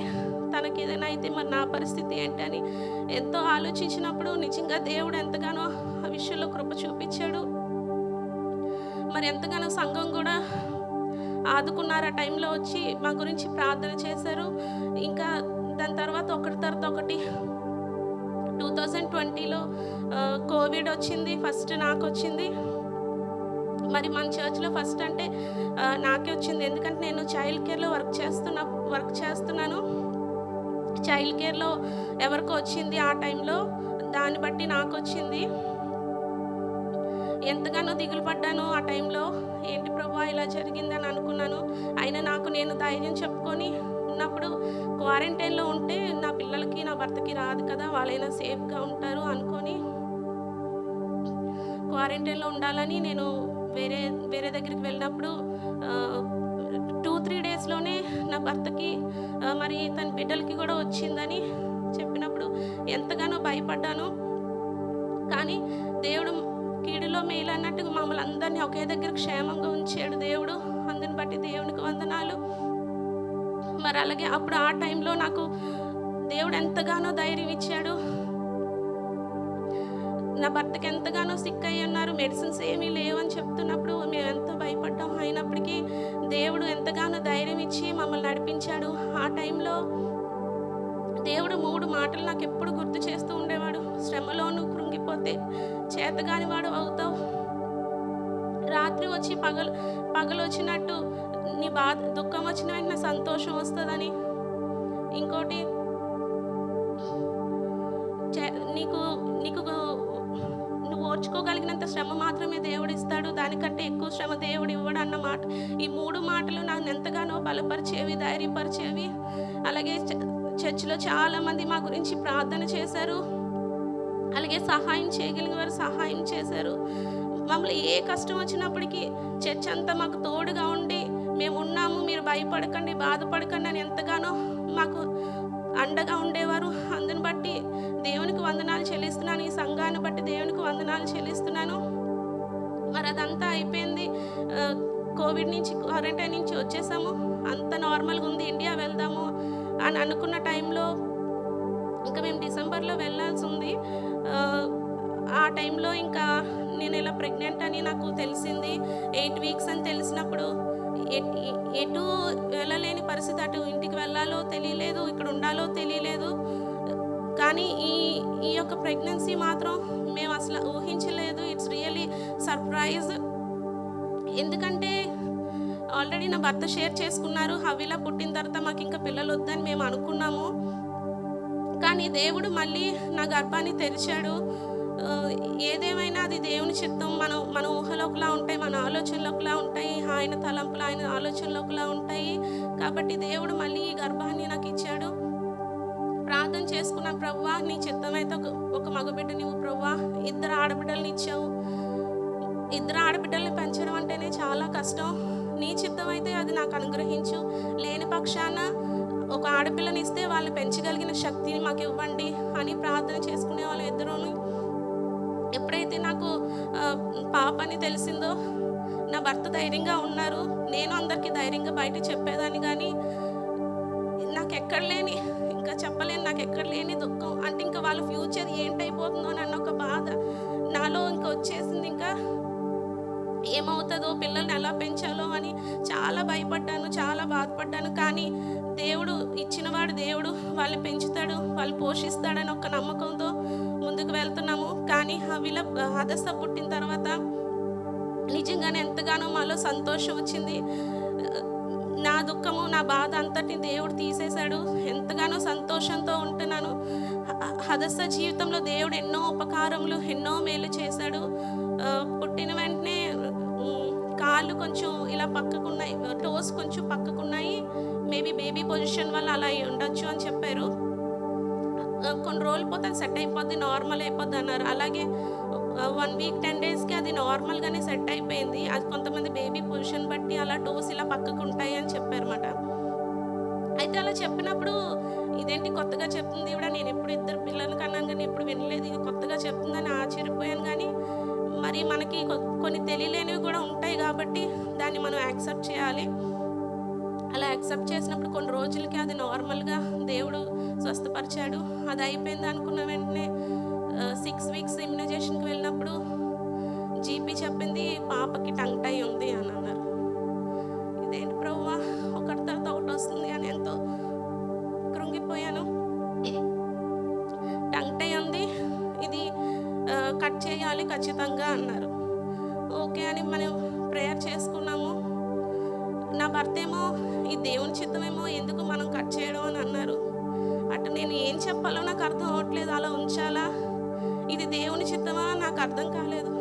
తనకి ఏదైనా అయితే మరి నా పరిస్థితి ఏంటని ఎంతో ఆలోచించినప్పుడు నిజంగా దేవుడు ఎంతగానో ఆ విషయంలో కృప చూపించాడు. మరి ఎంతగానో సంఘం కూడా ఆదుకున్నారు. ఆ టైంలో వచ్చి మా గురించి ప్రార్థన చేశారు. ఇంకా దాని తర్వాత ఒకటి తర్వాత ఒకటి 2020లో కోవిడ్ వచ్చింది. ఫస్ట్ నాకు వచ్చింది. మరి మన చర్చ్లో ఫస్ట్ అంటే నాకే వచ్చింది. ఎందుకంటే నేను చైల్డ్ కేర్లో వర్క్ చేస్తున్నాను. చైల్డ్ కేర్లో ఎవరికో వచ్చింది ఆ టైంలో, దాన్ని బట్టి నాకు వచ్చింది. ఎంతగానో దిగులు పడ్డాను ఆ టైంలో. ఏంటి ప్రభువా ఇలా జరిగిందని అనుకున్నాను. అయినా నేను ధైర్యం చెప్పుకొని ఉన్నప్పుడు క్వారంటైన్లో ఉంటే నా పిల్లలకి నా భర్తకి రాదు కదా, వాళ్ళైనా సేఫ్గా ఉంటారు అనుకొని క్వారంటైన్లో ఉండాలని నేను వేరే దగ్గరికి వెళ్ళినప్పుడు 2-3 డేస్లోనే నా భర్తకి మరి తన బిడ్డలకి కూడా వచ్చిందని చెప్పినప్పుడు ఎంతగానో భయపడ్డాను. కానీ దేవుడు కీడులో మేలు అన్నట్టుగా మమ్మల్ని అందరినీ ఒకే దగ్గర క్షేమంగా ఉంచాడు దేవుడు. అందుని బట్టి దేవునికి వందనాలు. మరి అలాగే అప్పుడు ఆ టైంలో నాకు దేవుడు ఎంతగానో ధైర్యం ఇచ్చాడు. నా భర్తకి ఎంతగానో సిక్ అయ్యి ఉన్నారు, మెడిసిన్స్ ఏమీ లేవని చెప్తున్నప్పుడు మేము ఎంతో భయపడ్డాం. అయినప్పటికీ దేవుడు ఎంతగానో ధైర్యం ఇచ్చి మమ్మల్ని నడిపించాడు. ఆ టైంలో దేవుడు 3 మాటలు నాకు ఎప్పుడు గుర్తు చేస్తూ ఉండేవాడు. శ్రమలోను కృంగిపోతే చేతగాని వాడు అవుతావు. రాత్రి వచ్చి పగలు వచ్చినట్టు నీ దుఃఖం వచ్చిన వెంటనే సంతోషం వస్తుందని. ఇంకోటి నీకు నువ్వు ఓర్చుకోగలిగినంత శ్రమ మాత్రమే దేవుడు ఇస్తాడు, దానికంటే ఎక్కువ శ్రమ దేవుడు ఇవ్వడు అన్న మాట. ఈ 3 మాటలు నన్ను ఎంతగానో బలపరిచేవి, ధైర్యపరిచేవి. అలాగే చర్చిలో చాలామంది మా గురించి ప్రార్థన చేశారు. అలాగే సహాయం చేయగలిగిన వారు సహాయం చేశారు. మమ్మల్ని ఏ కష్టం వచ్చినప్పటికీ చర్చ్ అంతా మాకు తోడుగా ఉండి మేము ఉన్నాము, మీరు భయపడకండి, బాధపడకండి అని ఎంతగానో మాకు అండగా ఉండేవారు. అందుని బట్టి దేవునికి వందనాలు చెల్లిస్తున్నాను. ఈ సంఘాన్ని బట్టి దేవునికి వందనాలు చెల్లిస్తున్నాను. మరి అదంతా అయిపోయింది. కోవిడ్ నుంచి, క్వారంటైన్ నుంచి వచ్చేసాము. అంత నార్మల్గా ఉంది, ఇండియా వెళ్దాము అని అనుకున్న టైంలో ఇంకా మేము డిసెంబర్లో వెళ్ళాల్సి ఉంది. ఆ టైంలో ఇంకా నేను ఇలా ప్రెగ్నెంట్ అని నాకు తెలిసింది. 8 వీక్స్ అని తెలిసినప్పుడు ఎటు వెళ్ళలేని పరిస్థితి. అటు ఇంటికి వెళ్ళాలో తెలియలేదు, ఇక్కడ ఉండాలో తెలియలేదు. కానీ ఈ యొక్క ప్రెగ్నెన్సీ మాత్రం మేము అసలు ఊహించలేదు. It's really surprise. ఎందుకంటే ఆల్రెడీ నా భర్త షేర్ చేసుకున్నారు, హవిలా పుట్టిన తర్వాత మాకు ఇంకా పిల్లలు వద్దని మేము అనుకున్నాము. కానీ దేవుడు మళ్ళీ నా గర్భాన్ని తెరిచాడు. ఏదేమైనా అది దేవుని చిత్తం. మన ఊహలో ఒకలా ఉంటాయి, మన ఆలోచనలు ఒకలా ఉంటాయి, ఆయన తలంపులు ఆయన ఆలోచనలు ఒకలా ఉంటాయి. కాబట్టి దేవుడు మళ్ళీ ఈ గర్భాన్ని నాకు ఇచ్చాడు. ప్రార్థన చేసుకున్న ప్రభువా నీ చిత్తమైతే ఒక మగబిడ్డ నువ్వు ప్రభువా 2 ఆడబిడ్డల్ని ఇచ్చావు. 2 ఆడబిడ్డల్ని పెంచడం అంటేనే చాలా కష్టం. నీ చిత్తం అయితే అది నాకు అనుగ్రహించు. లేని పక్షాన ఒక ఆడపిల్లని ఇస్తే వాళ్ళు పెంచగలిగిన శక్తిని మాకు ఇవ్వండి అని ప్రార్థన చేసుకునే వాళ్ళు 2. ఎప్పుడైతే నాకు పాపని తెలిసిందో నా భర్త ధైర్యంగా ఉన్నారు. నేను అందరికీ ధైర్యంగా బయట చెప్పేదాన్ని. కానీ నాకు ఎక్కడ లేని, ఇంకా చెప్పలేను, నాకు ఎక్కడ లేని దుఃఖం. అంటే ఇంకా వాళ్ళ ఫ్యూచర్ ఏంటైపోతుందో అన్న ఒక బాధ నాలో ఇంకా వచ్చేసింది. ఇంకా ఏమవుతుందో, పిల్లల్ని ఎలా పెంచాలో అని చాలా భయపడ్డాను, చాలా బాధపడ్డాను. కానీ దేవుడు ఇచ్చినవాడు, దేవుడు వాళ్ళు పెంచుతాడు, వాళ్ళు పోషిస్తాడని ఒక నమ్మకంతో ముందుకు వెళ్తున్నాము. కానీ హదస్స పుట్టిన తర్వాత నిజంగానే ఎంతగానో మాలో సంతోషం వచ్చింది. నా దుఃఖము, నా బాధ అంతటిని దేవుడు తీసేశాడు. ఎంతగానో సంతోషంతో ఉంటున్నాను. హదస్స జీవితంలో దేవుడు ఎన్నో ఉపకారములు, ఎన్నో మేలు చేశాడు. పుట్టిన వెంటనే కాళ్ళు కొంచెం ఇలా పక్కకున్నాయి, టోస్ కొంచెం పక్కకున్నాయి. మేబీ బేబీ పొజిషన్ వల్ల అలా ఉండొచ్చు అని చెప్పారు. కొన్ని రోజులు పోతే అది సెట్ అయిపోద్ది, నార్మల్ అయిపోద్ది అన్నారు. అలాగే 1 వీక్ 10 డేస్కి అది నార్మల్గానే సెట్ అయిపోయింది. అది కొంతమంది బేబీ పొజిషన్ బట్టి అలా టోస్ ఇలా పక్కకు ఉంటాయి అని చెప్పారన్నమాట. అయితే అలా చెప్పినప్పుడు ఇదేంటి కొత్తగా చెప్తుంది కూడా, నేను ఎప్పుడు 2 పిల్లలు కన్నాను కానీ ఎప్పుడు వినలేదు, ఇది కొత్తగా చెప్తుందని ఆశ్చర్యపోయాను. కానీ మరి మనకి కొన్ని తెలియలేనివి కూడా ఉంటాయి కాబట్టి దాన్ని మనం యాక్సెప్ట్ చేయాలి. యాక్సెప్ట్ చేసినప్పుడు కొన్ని రోజులకి అది నార్మల్గా దేవుడు స్వస్థపరిచాడు. అది అయిపోయింది అనుకున్న వెంటనే 6 వీక్స్ ఇమ్యునైజేషన్కి వెళ్ళినప్పుడు జీపీ చెప్పింది పాపకి టంగ్ టై ఉంది అని అన్నారు. ఇదేంటి ప్రభువా, ఒకటి తర్వాత ఒకటి వస్తుంది అని ఎంతో కృంగిపోయాను. టంగ్ టై ఉంది, ఇది కట్ చేయాలి ఖచ్చితంగా అన్నారు. ఓకే అని మనం ప్రేయర్ చేసుకున్నాము. నా భర్త ఏమో ఈ దేవుని చిత్తమేమో, ఎందుకు మనం కట్ చేయడం అని అన్నారు. అటు నేను ఏం చెప్పాలో నాకు అర్థం అవ్వట్లేదు. అలా ఉంచాలా, ఇది దేవుని చిత్తమా నాకు అర్థం కాలేదు.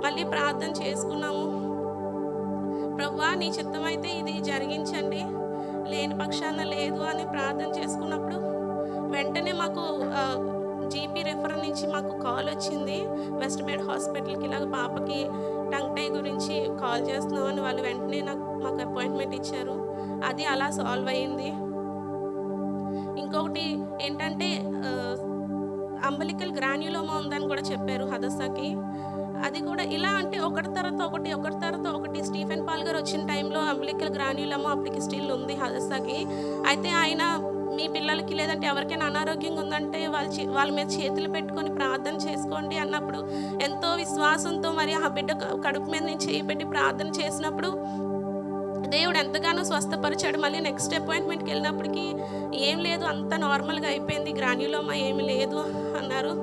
మళ్ళీ ప్రార్థన చేసుకున్నాము. ప్రభువా నీ చిత్తం అయితే ఇది జరిగించండి, లేని పక్షాన లేదు అని ప్రార్థన చేసుకున్నప్పుడు వెంటనే మాకు జీపీ రెఫర్ నుంచి మాకు కాల్ వచ్చింది. వెస్ట్ మేడ్ హాస్పిటల్కి ఇలాగ పాపకి టంగ్ టై గురించి కాల్ చేస్తున్నామని వాళ్ళు వెంటనే మాకు అపాయింట్మెంట్ ఇచ్చారు. అది అలా సాల్వ్ అయ్యింది. ఇంకొకటి ఏంటంటే అంబలికల్ గ్రాన్యులోమా ఉందని కూడా చెప్పారు హదస్సాకి. అది కూడా ఇలా అంటే ఒకటి తర్వాత ఒకటి స్టీఫెన్ పాల్ గారు వచ్చిన టైంలో అంబలికల్ గ్రాన్యులోమా అప్పటికి స్టిల్ ఉంది హదస్సాకి. అయితే ఆయన మీ పిల్లలకి లేదంటే ఎవరికైనా అనారోగ్యంగా ఉందంటే వాళ్ళ మీద చేతులు పెట్టుకొని ప్రార్థన చేసుకోండి అన్నప్పుడు ఎంతో విశ్వాసంతో మరి ఆ బిడ్డ కడుపు మీద నుంచి చేయి పెట్టి ప్రార్థన చేసినప్పుడు దేవుడు ఎంతగానో స్వస్థపరిచాడు. మళ్ళీ నెక్స్ట్ అపాయింట్మెంట్కి వెళ్ళినప్పటికీ ఏం లేదు, అంత నార్మల్గా అయిపోయింది, గ్రాన్యులోమా ఏమి లేదు అన్నారు.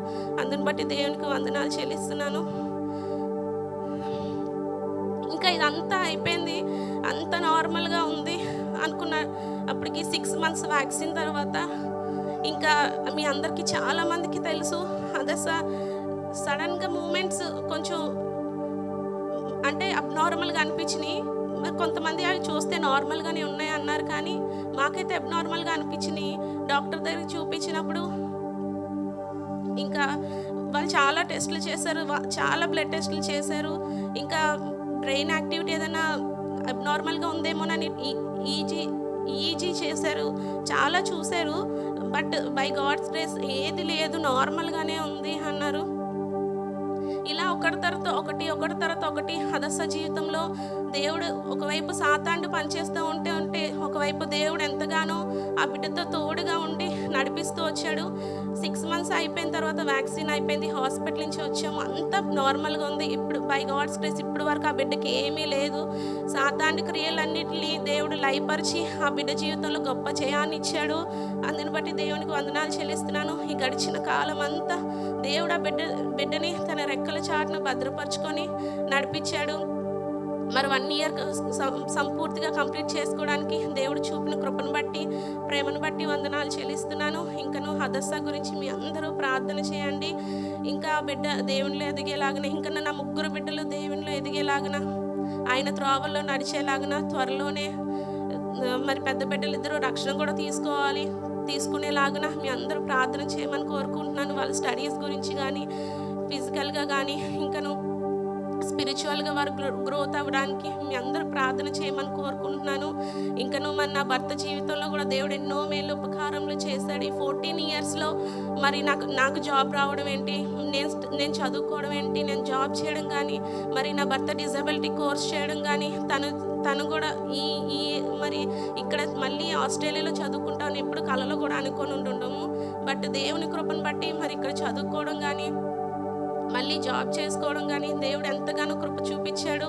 అందుని బట్టి దేవునికి వందనాలు చెల్లిస్తున్నాను. ఇంకా ఇదంతా అయిపోయింది, అంత నార్మల్గా ఉంది అనుకున్న అప్పటికి 6 months వ్యాక్సిన్ తర్వాత ఇంకా మీ అందరికీ చాలామందికి తెలుసు అదే సడన్గా మూమెంట్స్ కొంచెం అంటే అబ్నార్మల్గా అనిపించినాయి. కొంతమంది అవి చూస్తే నార్మల్గానే ఉన్నాయి అన్నారు, కానీ మాకైతే అబ్నార్మల్గా అనిపించినాయి. డాక్టర్ దగ్గరికి చూపించినప్పుడు ఇంకా వాళ్ళు చాలా టెస్టులు చేశారు, చాలా బ్లడ్ టెస్టులు చేశారు. ఇంకా బ్రెయిన్ యాక్టివిటీ ఏదైనా అబ్నార్మల్గా ఉందేమోనని ఈజీ చేశారు, చాలా చూశారు. బట్ బై గాడ్స్ గ్రేస్ ఏది లేదు, నార్మల్గానే ఉంది అన్నారు. ఇలా ఒకటి తర్వాత ఒకటి హదస్స జీవితంలో దేవుడు ఒకవైపు సాతాండు పనిచేస్తూ ఉంటే ఒకవైపు దేవుడు ఎంతగానో ఆ బిడ్డతో తోడుగా ఉండి నడిపిస్తూ వచ్చాడు. 6 months అయిపోయిన తర్వాత వ్యాక్సిన్ అయిపోయింది, హాస్పిటల్ నుంచి వచ్చాము, అంతా నార్మల్గా ఉంది. ఇప్పుడు బై గాడ్స్ గ్రేస్ ఇప్పుడు వరకు ఆ బిడ్డకి ఏమీ లేదు. సాతాండు క్రియలన్నింటినీ దేవుడు లయపరిచి ఆ బిడ్డ జీవితంలో గొప్ప జయాన్ని ఇచ్చాడు. అందుని బట్టి దేవునికి వందనాలు చెల్లిస్తున్నాను. ఈ గడిచిన కాలం అంతా దేవుడు ఆ బిడ్డని తన రెక్కల చాటును భద్రపరుచుకొని నడిపించాడు. మరి 1 year సంపూర్తిగా కంప్లీట్ చేసుకోవడానికి దేవుడు చూపిన కృపను బట్టి, ప్రేమను బట్టి వందనాలు చెల్లిస్తున్నాను. ఇంకను హదస్సా గురించి మీ అందరూ ప్రార్థన చేయండి. ఇంకా బిడ్డ దేవునిలో ఎదిగేలాగన, ఇంకా నా 3 బిడ్డలు దేవునిలో ఎదిగేలాగన, ఆయన త్రోవల్లో నడిచేలాగన, త్వరలోనే మరి పెద్ద బిడ్డలు 2 రక్షణ కూడా తీసుకునేలాగన మీ అందరూ ప్రార్థన చేయమని కోరుకుంటున్నాను. వాళ్ళ స్టడీస్ గురించి కానీ, ఫిజికల్గా కానీ, ఇంకను స్పిరిచువల్గా వారు గ్రోత్ అవ్వడానికి మీ అందరూ ప్రార్థన చేయమని కోరుకుంటున్నాను. ఇంకను మన నా భర్త జీవితంలో కూడా దేవుడు ఎన్నో మేలు ఉపకారములు చేశాడు. ఈ 14 yearsలో మరి నాకు జాబ్ రావడం ఏంటి, నేను చదువుకోవడం ఏంటి, నేను జాబ్ చేయడం కానీ, మరి నా భర్త డిజబిలిటీ కోర్స్ చేయడం కానీ, తను కూడా ఈ మరి ఇక్కడ మళ్ళీ ఆస్ట్రేలియాలో చదువుకుంటాను ఎప్పుడు కలలో కూడా అనుకొని ఉండము. బట్ దేవుని కృపను బట్టి మరి ఇక్కడ చదువుకోవడం కానీ, మళ్ళీ జాబ్ చేసుకోవడం కానీ దేవుడు ఎంతగానో కృప చూపించాడు.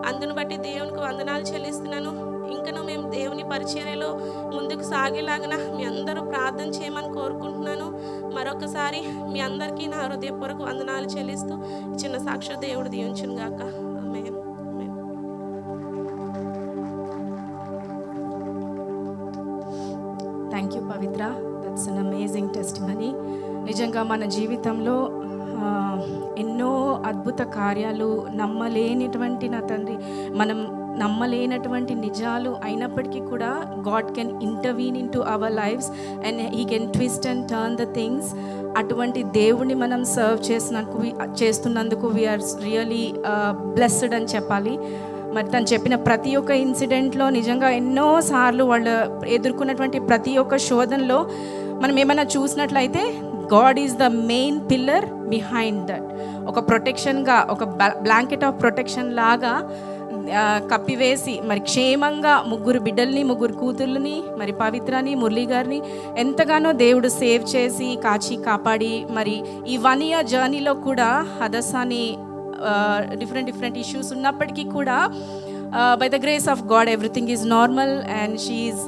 అందును బట్టి దేవునికి వందనాలు చెల్లిస్తున్నాను. ఇంకను మేము దేవుని పరిచర్యలో ముందుకు సాగేలాగన మీ అందరూ ప్రార్థన చేయమని కోరుకుంటున్నాను. మరొకసారి మీ అందరికీ నా హృదయపూర్వక వందనాలు చెల్లిస్తూ చిన్న సాక్షి దేవుడు దీవించును గాక. ఆమేన్. Thank you Pavitra, that's an amazing testimony. నిజంగా మన జీవితంలో ఎన్నో అద్భుత కార్యాలు, నమ్మలేనటువంటి నా తండ్రి, మనం నమ్మలేనటువంటి నిజాలు అయినప్పటికీ కూడా God can intervene into our lives and he can twist and turn the things. అటువంటి దేవుణ్ణి మనం సర్వ్ చేస్తున్నందుకు వీఆర్ రియలీ బ్లెస్డ్ అని చెప్పాలి. మరి తను చెప్పిన ప్రతి ఒక్క ఇన్సిడెంట్లో నిజంగా ఎన్నోసార్లు వాళ్ళు ఎదుర్కొన్నటువంటి ప్రతి ఒక్క శోధనలో మనం ఏమైనా చూసినట్లయితే God is the main pillar behind that. ఒక ప్రొటెక్షన్గా, ఒక బ్లాంకెట్ ఆఫ్ ప్రొటెక్షన్ లాగా కప్పివేసి మరి క్షేమంగా ముగ్గురు బిడ్డల్ని, ముగ్గురు కూతుర్లని, మరి పవిత్రని, మురళీ గారిని ఎంతగానో దేవుడు సేవ్ చేసి కాచి కాపాడి మరి ఈ 1 year జర్నీలో కూడా హదసాని డిఫరెంట్ ఇష్యూస్ ఉన్నప్పటికీ కూడా by the grace of God everything is normal and she is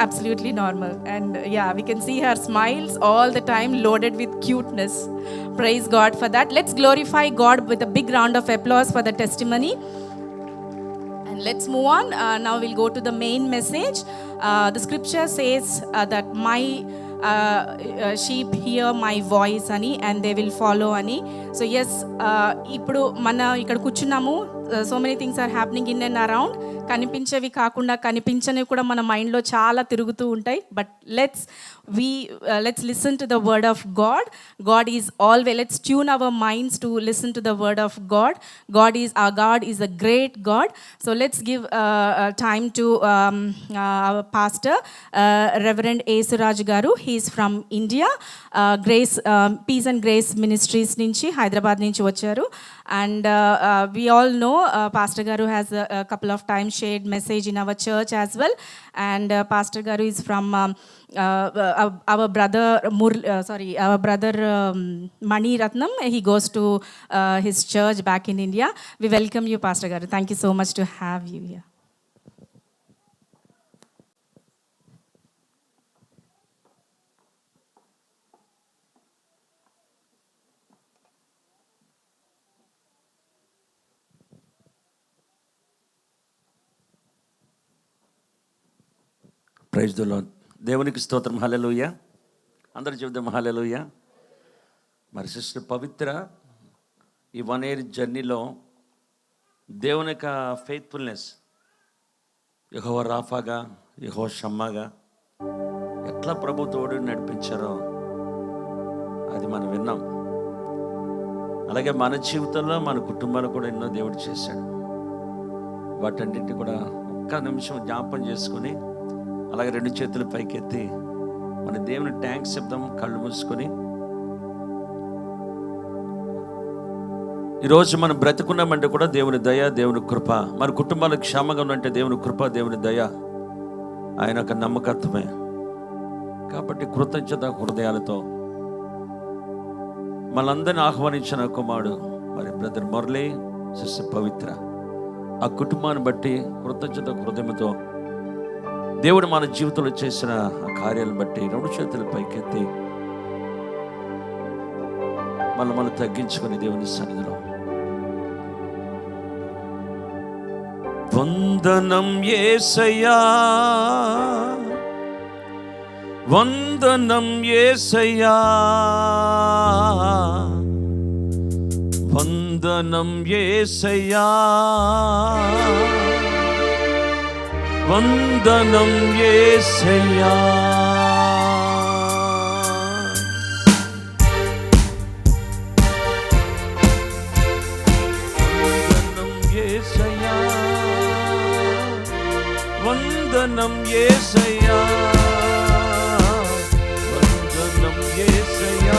absolutely normal. And yeah, we can see her smiles all the time loaded with cuteness. Praise God for that. Let's glorify God with a big round of applause for the testimony. And let's move on. Now we'll go to the main message. The scripture says that my sheep hear my voice ani and they will follow ani. So yes, ఇప్పుడు మన ఇక్కడ కూర్చున్నాము. So many things are happening in and around. కనిపించేవి కాకుండా కనిపించనివి కూడా మన మైండ్లో చాలా తిరుగుతూ ఉంటాయి. But let's listen to the word of God. God is always, let's tune our minds to listen to the word of God. God is a great God. So let's give time to our pastor reverend Yesuraju garu. He's from India. Grace peace and grace ministries నుంచి, హైదరాబాద్ నుంచి వచ్చారు. And we all know Pastor Garu has a couple of times shared message in our church as well. And Pastor Garu is from our brother Mani Ratnam. He goes to his church back in India. We welcome you, Pastor Garu. Thank you so much to have you here. Praise the Lord. దేవునికి స్తోత్రం. హల్లెలూయా. అందరూ చెబుదాం హల్లెలూయా. మరి sister పవిత్ర ఈ 1 year జర్నీలో దేవుని యొక్క faithfulness, యెహోవా రాఫాగా, యెహోవా షమ్మాగా ఎట్లా ప్రభు తోడు నడిపించారో అది మనం విన్నాం. అలాగే మన జీవితంలో మన కుటుంబాలు కూడా ఎన్నో దేవుడు చేశాడు. వాటన్నింటినీ కూడా ఒక్క నిమిషం జ్ఞాపకం చేసుకొని అలాగే 2 చేతులు పైకెత్తి మన దేవుని థ్యాంక్స్ చెప్దాం. కళ్ళు మూసుకొని ఈరోజు మనం బ్రతికున్నామంటే కూడా దేవుని దయ, దేవుని కృప. మన కుటుంబాలు క్షేమంగా ఉన్నంటే దేవుని కృప, దేవుని దయ, ఆయన యొక్క నమ్మకత్వమే. కాబట్టి కృతజ్ఞత హృదయాలతో మనందరిని ఆహ్వానించిన కుమారుడు మరి బ్రదర్ మురళి, సిస్టర్ పవిత్ర, ఆ కుటుంబాన్ని బట్టి కృతజ్ఞత హృదయంతో దేవుడు మన జీవితంలో చేసిన ఆ కార్యాలను బట్టి 2 చేతులు పైకెత్తి మనం తగ్గించుకొని దేవుని సన్నిధిలో వందనం యేసయ్యా, వందనం యేసయ్యా, వందనం యేసయ్యా, వందనం యేసయ్యా. వందనం యేసయ్యా, వందనం యేసయ్యా,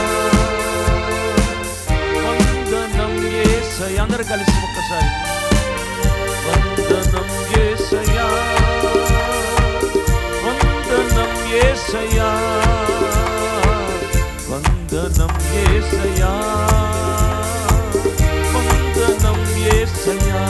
వందనం యేసయ్యా. అందరూ కలిసి ఒక్కసారి వందనం యేసయ్యా, వందనం యేసయ్యా, వందనం యేసయ్యా, వందనం యేసయ్యా.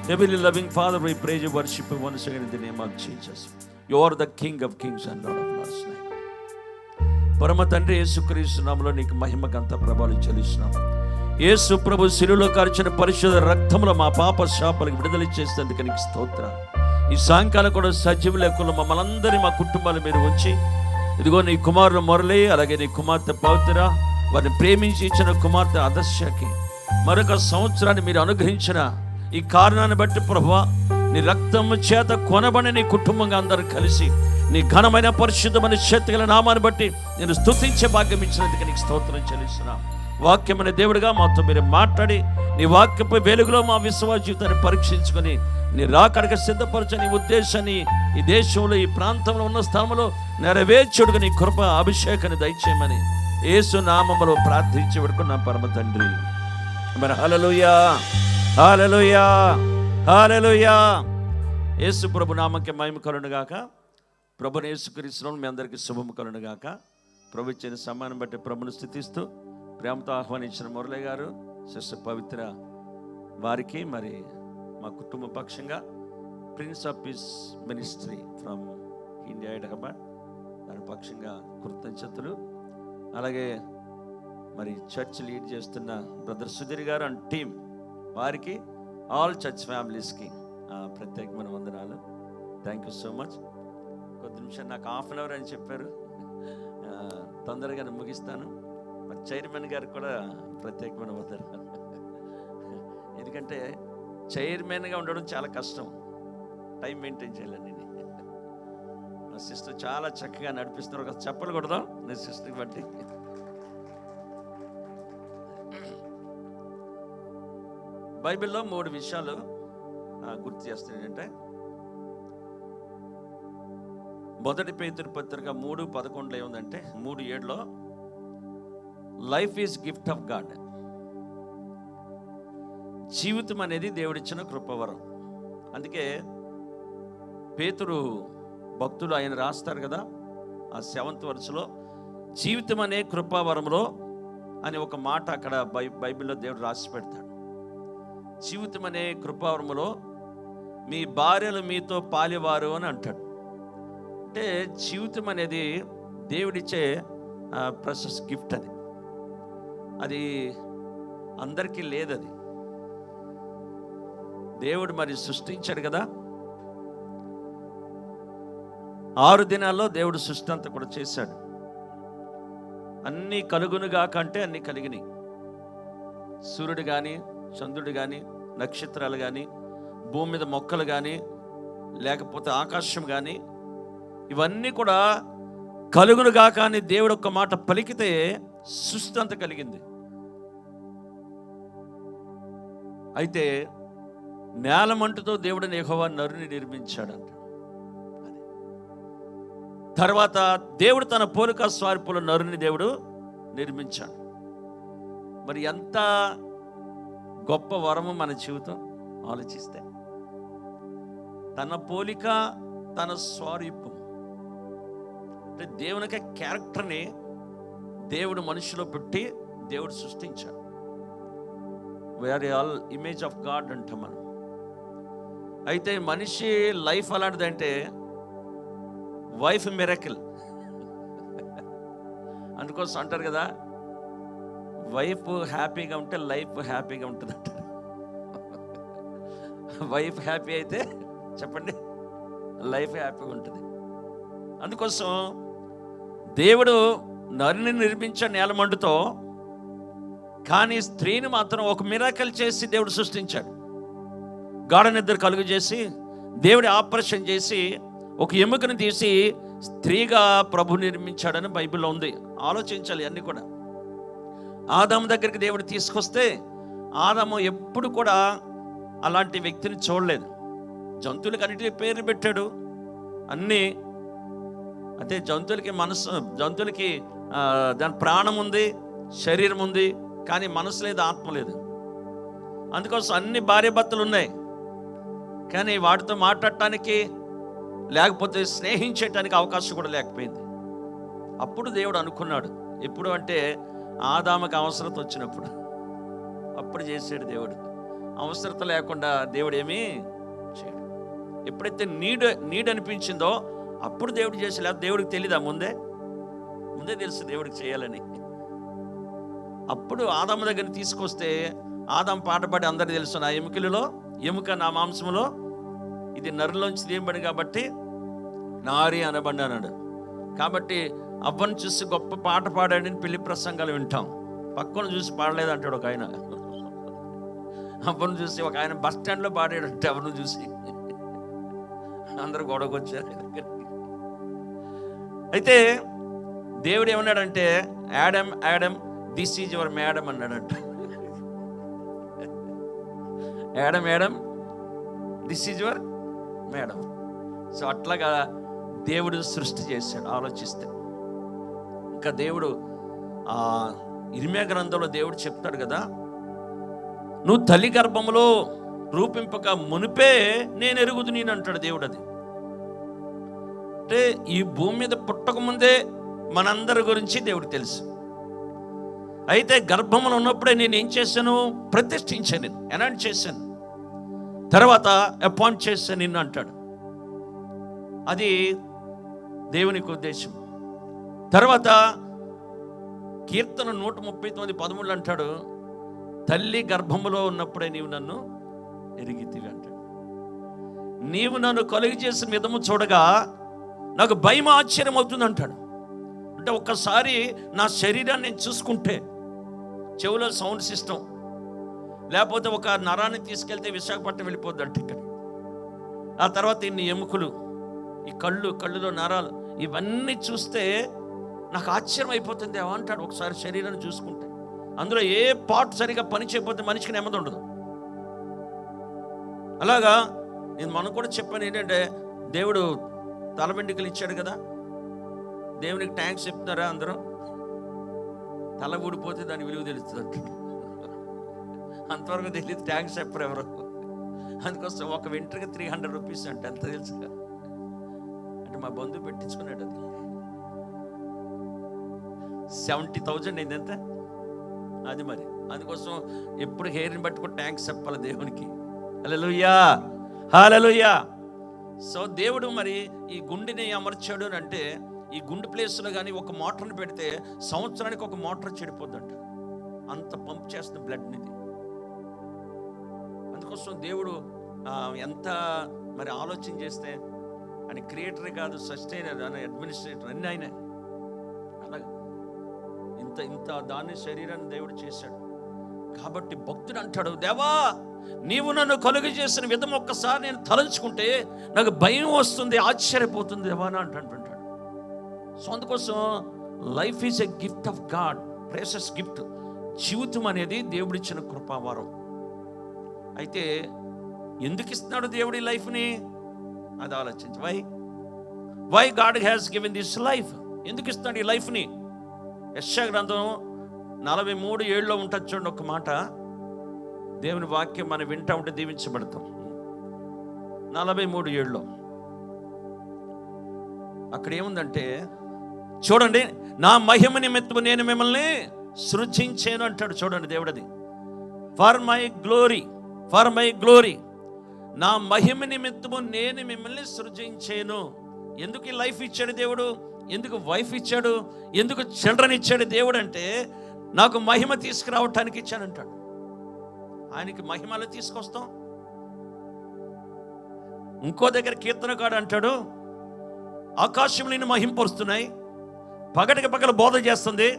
Heavenly loving Father, we praise you, worship you once again in the name of Jesus. You are the King of kings and Lord of lords. పరమ తండ్రి యేసుక్రీస్తు నామములో నీకు మహిమ ఘనత ప్రభావం చెల్లిస్తున్నాం. యేసు ప్రభు శిలువలో కార్చిన పరిశుద్ధ రక్తంలో మా పాప శాపాలకు విడుదల చేసేందుకు నీకు స్తోత్రం. ఈ సాయంకాలం కూడా సజీవ లెక్కలో మమ్మల్ని అందరినీ మా కుటుంబాల మీద ఉంచి ఇదిగో నీ కుమారుడు మురళి, అలాగే నీ కుమార్తె పవిత్ర, వారిని ప్రేమించి ఇచ్చిన కుమార్తె ఆదర్శకి మరొక సంవత్సరాన్ని మీరు అనుగ్రహించిన ఈ కారణాన్ని బట్టి ప్రభువా, నీ రక్తము చేత కొనబడి నీ కుటుంబంగా అందరూ కలిసి నీ ఘనమైన పరిశుద్ధమైన శక్తిగల నామాన్ని బట్టి నేను స్తుతించే భాగ్యం ఇచ్చినందుకు నీకు స్తోత్రం చెల్లిస్తున్నా. వాక్యమైన దేవుడిగా మాతో మీరు మాట్లాడి నీ వాక్యపై వెలుగులో మా విశ్వాస జీవితాన్ని పరీక్షించుకొని నీ రాకడకు సిద్ధపరచని ఉద్దేశాన్ని ఈ దేశంలో ఈ ప్రాంతంలో ఉన్న స్థలంలో నెరవేర్చుడుగా నీ కృప అభిషేకాన్ని దయచేయమని యేసు నామములో ప్రార్థించి పెడుకున్నా పరమ తండ్రి. మరి హల్లెలూయా, హల్లెలూయా, హల్లెలూయా. యేసు ప్రభు నామకే మహిమ కలుగును గాక. ప్రభుని యేసుక్రీస్తులో మీ అందరికీ శుభము కలుగును గాక. ప్రభు ఇచ్చిన సమ్మానం బట్టి ప్రభుని స్థుతిస్తూ ప్రేమతో ఆహ్వానించిన మురళి గారు, సిస్టర్ పవిత్ర వారికి, మరి మా కుటుంబ పక్షంగా prince of piece ministry from India Hyderabad దాని పక్షంగా కృతజ్ఞతలు. అలాగే మరి చర్చ్ లీడ్ చేస్తున్న బ్రదర్ సుధీర్ గారు అండ్ టీమ్ వారికి, ఆల్ చర్చ్ ఫ్యామిలీస్కి ప్రత్యేకమైన వందనాలు. Thank you so much. కొద్ది నిమిషం నాకు హాఫ్ అన్ అవర్ అని చెప్పారు, తొందరగా ముగిస్తాను. మరి చైర్మన్ గారికి కూడా ప్రత్యేకమైన వందనాలు. ఎందుకంటే చైర్మన్గా ఉండడం చాలా కష్టం, టైం మెయింటైన్ చేయాలండి. మా సిస్టర్ చాలా చక్కగా నడిపిస్తున్నారు. ఒక చెప్పలు కొడదాం నీ సిస్టర్కి బట్టి. బైబిల్లో 3 విషయాలు గుర్తు చేస్తానంటే, మొదటి పేతురు పత్రిక 3:11 ఏముందంటే, 3:7 life is gift of God. జీవితం అనేది దేవుడిచ్చిన కృపవరం. అందుకే పేతురు భక్తుడు ఆయన రాస్తారు కదా, ఆ 7th verseలో జీవితం అనే కృపావరంలో అని ఒక మాట అక్కడ బైబిల్లో దేవుడు రాసి పెడతాడు. జీవితం అనే కృపావరములో మీ భార్యలు మీతో పాలివారు అని అంటాడు. అంటే జీవితం అనేది దేవుడిచ్చే ప్రెషస్ గిఫ్ట్. అది అందరికీ లేదు. అది దేవుడు మరి సృష్టించాడు కదా. 6 దినాల్లో దేవుడు సృష్టి అంతా కూడా చేశాడు. అన్నీ కలుగునుగా కంటే అన్నీ కలిగినాయి. సూర్యుడు కానీ, చంద్రుడు కానీ, నక్షత్రాలు కానీ, భూమి మీద మొక్కలు కానీ, లేకపోతే ఆకాశం కానీ, ఇవన్నీ కూడా కలుగునుగా కానీ దేవుడు ఒక్క మాట పలికితే సృష్టి అంతా కలిగింది. అయితే నేలమంటుతో దేవుడిని యెహోవా నరుని నిర్మించాడంట. తర్వాత దేవుడు తన పోలిక స్వరూపంలో నరుని దేవుడు నిర్మించాడు. మరి ఎంత గొప్ప వరము మన జీవితం ఆలోచిస్తే. తన పోలిక, తన స్వరూపం అంటే దేవునికి క్యారెక్టర్ని దేవుడు మనిషిలో పెట్టి దేవుడు సృష్టించాడు. We are all image of God అంటాం మనం. అయితే మనిషి లైఫ్ అలాంటిదంటే వైఫ్ మిరకిల్. అందుకోసం అంటారు కదా, వైఫ్ హ్యాపీగా ఉంటే లైఫ్ హ్యాపీగా ఉంటుంది అంటారు. వైఫ్ హ్యాపీ అయితే చెప్పండి లైఫ్ హ్యాపీగా ఉంటుంది. అందుకోసం దేవుడు నరుని నిర్మించాడు నేలమండుతో, కానీ స్త్రీని మాత్రం ఒక మిరాకిల్ చేసి దేవుడు సృష్టించాడు. గాఢ నిద్ర కలుగు చేసి దేవుడి ఆపరేషన్ చేసి ఒక ఎముకను తీసి స్త్రీగా ప్రభు నిర్మించాడని బైబిల్లో ఉంది. ఆలోచించాలి అన్నీ కూడా. ఆదాము దగ్గరికి దేవుడు తీసుకొస్తే ఆదాము ఎప్పుడు కూడా అలాంటి వ్యక్తిని చూడలేదు. జంతువులకి అన్నిటికీ పేరు పెట్టాడు అన్నీ. అంటే జంతువులకి మనసు, జంతువులకి దాని ప్రాణం ఉంది, శరీరం ఉంది, కానీ మనసు లేదు, ఆత్మ లేదు. అందుకోసం అన్ని భార్య భర్తలు ఉన్నాయి, కానీ వాటితో మాట్లాడటానికి లేకపోతే స్నేహించటానికి అవకాశం కూడా లేకపోయింది. అప్పుడు దేవుడు అనుకున్నాడు. ఎప్పుడు అంటే ఆదాముకి అవసరత వచ్చినప్పుడు అప్పుడు చేసాడు దేవుడు. అవసరత లేకుండా దేవుడు ఏమీ చేయడు. ఎప్పుడైతే నీడ్ అనిపించిందో అప్పుడు దేవుడు చేసి, లేదా దేవుడికి తెలీదా ముందే తెలుసు దేవుడికి చేయాలని. అప్పుడు ఆదాము దగ్గర తీసుకొస్తే ఆదాం పాట పాడి అందరికీ తెలుసు, నా ఎముకలలో ఎముక నా మాంసములో ఇది నరులోంచి తీయబడి కాబట్టి నారి అనబడి అన్నాడు. కాబట్టి అవ్వను చూసి గొప్ప పాట పాడాడని పెళ్లి ప్రసంగాలు వింటాం. పక్కన చూసి పాడలేదు అంటాడు ఒక ఆయన. అవ్వను చూసి ఒక ఆయన బస్ స్టాండ్లో పాడాడంటే అవ్వను చూసి అందరూ గొడవకు వచ్చారు. అయితే దేవుడు ఏమన్నాడంటే, Adam this is your madam అన్నాడంట. Adam this is your madam. So అట్లాగా దేవుడు సృష్టి చేశాడు. ఆలోచిస్తే ఇంకా దేవుడు ఇర్మియా గ్రంథంలో దేవుడు చెప్తాడు కదా, నువ్వు తల్లి గర్భములో రూపింపక మునిపే నేను ఎరుగుదు నేను అంటాడు దేవుడు. అది అంటే ఈ భూమి మీద పుట్టకముందే మనందరి గురించి దేవుడికి తెలుసు. అయితే గర్భంలో ఉన్నప్పుడే నేను ఏం చేశాను, ప్రతిష్ఠించాను, నేను అనౌన్స్ చేశాను, తర్వాత అపాయింట్ చేశాను నిన్ను అంటాడు. అది దేవునికి ఉద్దేశం. తర్వాత కీర్తన 139:13 అంటాడు, తల్లి గర్భములో ఉన్నప్పుడే నీవు నన్ను ఎరిగితివి అంటాడు. నీవు నన్ను కలుగు చేసిన విధము చూడగా నాకు భయం ఆశ్చర్యం అవుతుంది అంటాడు. అంటే ఒక్కసారి నా శరీరాన్ని నేను చూసుకుంటే, చెవులో సౌండ్ సిస్టమ్, లేకపోతే ఒక నరాన్ని తీసుకెళ్తే విశాఖపట్నం వెళ్ళిపోద్ది అంటే ఇక్కడ. ఆ తర్వాత ఇన్ని ఎముకలు, ఈ కళ్ళులో నరాలు, ఇవన్నీ చూస్తే నాకు ఆశ్చర్యం అయిపోతుంది అంటాడు. ఒకసారి శరీరాన్ని చూసుకుంటే అందులో ఏ పార్ట్ సరిగా పని చేయకపోతే మనిషికి నెమ్మది ఉండదు. అలాగా నేను మనం కూడా చెప్పాను ఏంటంటే, దేవుడు తల వెంట్రుకలు ఇచ్చాడు కదా, దేవునికి ట్యాంక్స్ చెప్తున్నారా అందరూ? తల ఊడిపోతే దాని విలువ తెలుస్తుంది. అంతవరకు తెలియదు, ట్యాంక్స్ చెప్పరు ఎవరు. అందుకోసం ఒక వెంట్రుక 300 రూపీస్ అంటే ఎంత తెలుసు? అంటే మా బంధువు పెట్టించుకున్నాడు, అది 70,000 అయింది. ఎంత అది? మరి అందుకోసం ఎప్పుడు హెయిర్ని పట్టుకుని ట్యాంక్స్ చెప్పాలి దేవునికి. హల్లెలూయా, హల్లెలూయా. సో దేవుడు మరి ఈ గుండెని అమర్చాడు అని అంటే, ఈ గుండె ప్లేస్లో కానీ ఒక మోటార్ని పెడితే సంవత్సరానికి ఒక మోటార్ చెడిపోద్దంట, అంత పంప్ చేస్తుంది బ్లడ్ని. అందుకోసం దేవుడు ఎంత మరి ఆలోచన చేస్తే, అని క్రియేటరే కాదు, సస్టైనర్ అని, అడ్మినిస్ట్రేటర్ అన్నీ ఆయనే. అలాగే ఇంత దాన్ని శరీరాన్ని దేవుడు చేశాడు. కాబట్టి భక్తుడు అంటాడు, దేవా నీవు నన్ను కలుగు చేసిన విధం ఒక్కసారి నేను తలంచుకుంటే నాకు భయం వస్తుంది, ఆశ్చర్యపోతుంది దేవా అని అంటాడు. సో అందుకోసం life is a gift of God, precious gift. జీవితం అనేది దేవుడిచ్చిన కృపావరం. అయితే ఎందుకు ఇస్తున్నాడు దేవుడి లైఫ్ని? అది ఆలోచించి, why God has given this life, ఎందుకు ఇస్తున్నాడు ఈ లైఫ్ని? యెషయా గ్రంథం 43:7 ఉంటుంది చూడండి ఒక మాట. దేవుని వాక్యం మనం వింటా ఉంటే దీవించబడతాం. 43:7 అక్కడ ఏముందంటే చూడండి, నా మహిమ నిమిత్తము నేను మిమ్మల్ని సృజించాను అంటాడు. చూడండి దేవుడు, అది ఫర్ మై గ్లోరీ, నా మహిమ నిమిత్తము నేను మిమ్మల్ని సృజించాను. ఎందుకు ఈ లైఫ్ ఇచ్చాడు దేవుడు? ఎందుకు వైఫ్ ఇచ్చాడు? ఎందుకు చిల్డ్రన్ ఇచ్చాడు దేవుడు? అంటే నాకు మహిమ తీసుకురావటానికి ఇచ్చానంటాడు. ఆయనకి మహిమలో తీసుకొస్తాం. ఇంకో దగ్గర కీర్తనకాడు అంటాడు, ఆకాశం నిన్ను మహింపరుస్తున్నాయి, పగటికి పగల బోధ చేస్తుంది,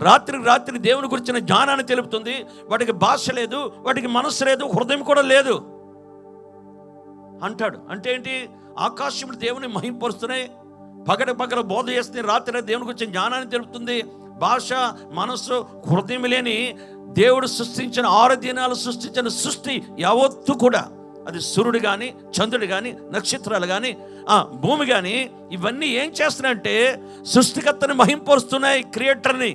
రాత్రికి రాత్రి దేవుని గురించిన జ్ఞానాన్ని తెలుపుతుంది. వాటికి భాష లేదు, వాటికి మనసు లేదు, హృదయం కూడా లేదు అంటాడు. అంటే ఏంటి? ఆకాశములు దేవుని మహింపరుస్తున్నాయి, పగటి పగల బోధ చేస్తుంది, రాత్రి దేవుని గురించిన జ్ఞానాన్ని తెలుపుతుంది. భాష, మనసు, హృదయం లేని దేవుడు సృష్టించిన 6 దినాలు సృష్టించిన సృష్టి యావత్తు కూడా, అది సూర్యుడు కానీ, చంద్రుడు కానీ, నక్షత్రాలు కానీ, భూమి కానీ, ఇవన్నీ ఏం చేస్తున్నాయంటే సృష్టికర్తని మహింపరుస్తున్నాయి, క్రియేటర్ని.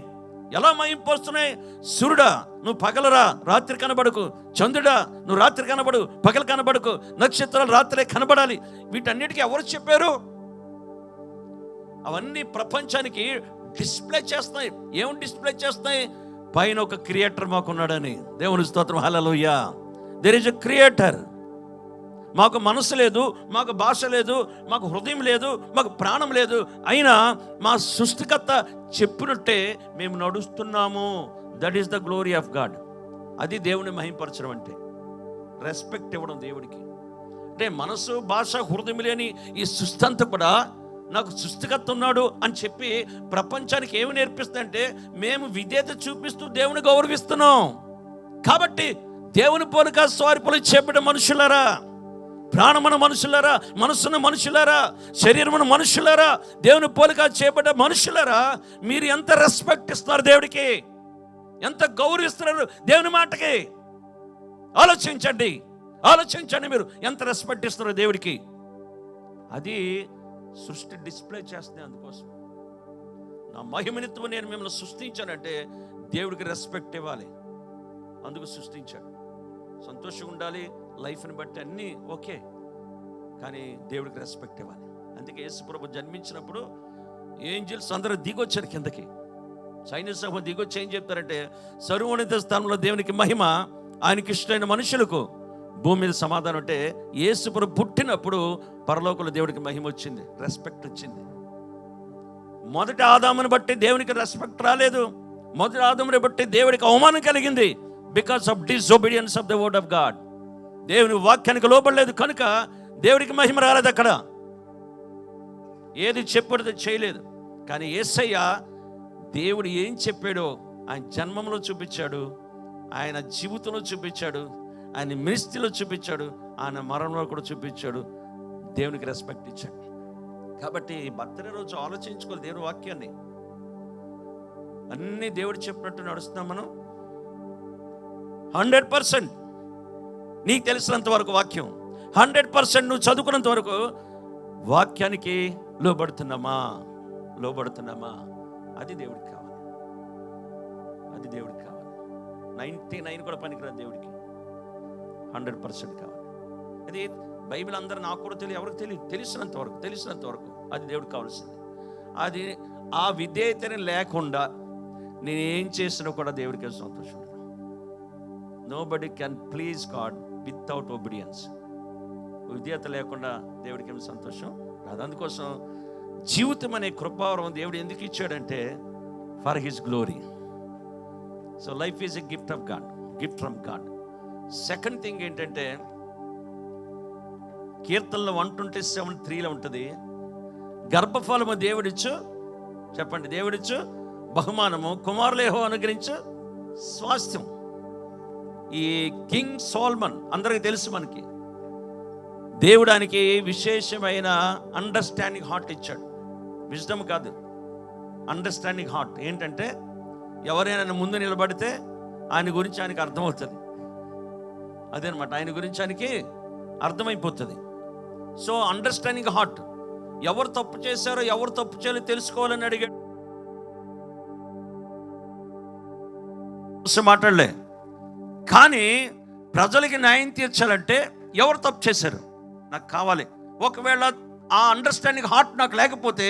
ఎలా మహింపరుస్తున్నాయి? సూర్యుడా నువ్వు పగలరా, రాత్రి కనబడకు, చంద్రుడా నువ్వు రాత్రి కనబడు, పగలు కనబడకు, నక్షత్రాలు రాత్రే కనబడాలి. వీటన్నిటికీ ఎవరు చెప్పారు? అవన్నీ ప్రపంచానికి డిస్ప్లే చేస్తున్నాయి. ఏం డిస్ప్లే చేస్తున్నాయి? పైన ఒక క్రియేటర్ మాకున్నాడని. దేవుని స్తోత్రం, హల్లెలూయా. There is a creator. మాకు మనసు లేదు, మాకు భాష లేదు, మాకు హృదయం లేదు, మాకు ప్రాణం లేదు, అయినా మా సృష్టికర్త చెప్పినట్టే మేము నడుస్తున్నాము. That is the glory of God. అది దేవుని మహింపరచడం అంటే, రెస్పెక్ట్ ఇవ్వడం దేవుడికి. అంటే మనసు, భాష, హృదయం లేని ఈ సృష్టి అంతా కూడా నాకు సృష్టికర్త ఉన్నాడు అని చెప్పి ప్రపంచానికి ఏమి నేర్పిస్తుందంటే, మేము విధేయత చూపిస్తూ దేవుని గౌరవిస్తున్నాం. కాబట్టి దేవుని పోలిక స్వరూపంలో చేపట్టే మనుషులారా, ప్రాణమున మనుషులారా, మనస్సున్న మనుషులారా, శరీరమున మనుషులారా, దేవుని పోలిక చేపట్టే మనుషులారా, మీరు ఎంత రెస్పెక్ట్ ఇస్తున్నారు దేవుడికి, ఎంత గౌరవిస్తున్నారు దేవుని మాటకి. ఆలోచించండి, ఆలోచించండి, మీరు ఎంత రెస్పెక్ట్ ఇస్తున్నారు దేవుడికి. అది సృష్టి డిస్ప్లే చేస్తుంది. అందుకోసం నా మహిమనిత్వం నేను మిమ్మల్ని సృష్టించానంటే దేవుడికి రెస్పెక్ట్ ఇవ్వాలి. అందుకు సృష్టించాడు. సంతోషంగా ఉండాలి, లైఫ్ని బట్టి అన్నీ ఓకే, కానీ దేవుడికి రెస్పెక్ట్ ఇవ్వాలి. అందుకే యేసుప్రభు జన్మించినప్పుడు ఏంజిల్స్ అందరూ దిగొచ్చారు కిందకి. సైన్య సభ దిగొచ్చి ఏం చెప్తారంటే, సర్వోన్నత స్థానంలో దేవునికి మహిమ, ఆయనకి ఇష్టమైన మనుషులకు భూమి మీద సమాధానం. అంటే యేసుప్రభు పుట్టినప్పుడు పరలోకంలో దేవుడికి మహిమ వచ్చింది, రెస్పెక్ట్ వచ్చింది. మొదటి ఆదాముని బట్టి దేవునికి రెస్పెక్ట్ రాలేదు. మొదటి ఆదాముని బట్టి దేవుడికి అవమానం కలిగింది. Because of disobedience of the word of God. దేవుని వాక్యానికి లోబడలేదు కనుక దేవుడికి మహిమ రాలేదు. అక్కడ ఏది చెప్పాడో చేయలేదు. కానీ యేసయ్య దేవుడు ఏం చెప్పాడో ఆయన జన్మంలో చూపించాడు, ఆయన జీవితంలో చూపించాడు, ఆయన మినిస్ట్రీలో చూపించాడు, ఆయన మరణంలో కూడా చూపించాడు. దేవునికి రెస్పెక్ట్ ఇచ్చాడు. కాబట్టి బర్త్డే రోజు ఆలోచించుకోవాలి దేవుని వాక్యాన్ని. అన్నీ దేవుడు చెప్పినట్టు నడుస్తున్నాం మనం. 100% నీకు తెలిసినంత వరకు వాక్యం, 100% నువ్వు చదువుకున్నంత వరకు వాక్యానికి లోబడుతున్నామా? అది దేవుడికి కావాలి. అది దేవుడికి కావాలి. 99 కూడా పనికిరాదు దేవుడికి, 100% కావాలి. అది బైబిల్ అందరూ నాకు కూడా తెలియదు, ఎవరికి తెలియదు. తెలిసినంత వరకు అది దేవుడికి కావాల్సింది. అది ఆ విధేయతని లేకుండా నేనేం చేసినా కూడా దేవుడికి సంతోషం. Nobody can please God without obedience. విధేయత లేకుండా దేవుడికి ఏమి సంతోషం రాదు. అందుకోసం జీవితం అనే కృపావరం దేవుడు ఎందుకు ఇచ్చాడంటే, for his glory. So life is a gift of God, gift from God. Second thing ఏంటంటే, కీర్తనలో 127:3 ఉంటుంది, గర్భఫలము దేవుడిచ్చు, చెప్పండి, దేవుడిచ్చు బహుమానము, కుమారులు యెహోవా అనుగ్రహించు స్వాస్థ్యం. ఈ కింగ్ సోల్మన్ అందరికీ తెలుసు మనకి. దేవుడానికి విశేషమైన అండర్స్టాండింగ్ హార్ట్ ఇచ్చాడు. విజ్డమ్ కాదు, అండర్స్టాండింగ్ హార్ట్. ఏంటంటే ఎవరైనా ముందు నిలబడితే ఆయన గురించి ఆయనకి అర్థమవుతుంది. అదేనమాట, ఆయన గురించి ఆయనకి అర్థమైపోతుంది. So understanding heart. ఎవరు తప్పు చేశారో ఎవరు తప్పు చేయాలో తెలుసుకోవాలని అడిగాడు. మాట్లాడలే, కానీ ప్రజలకి న్యాయం తీర్చాలంటే ఎవరు తప్పు చేశారు నాకు కావాలి. ఒకవేళ ఆ అండర్స్టాండింగ్ హార్ట్ నాకు లేకపోతే,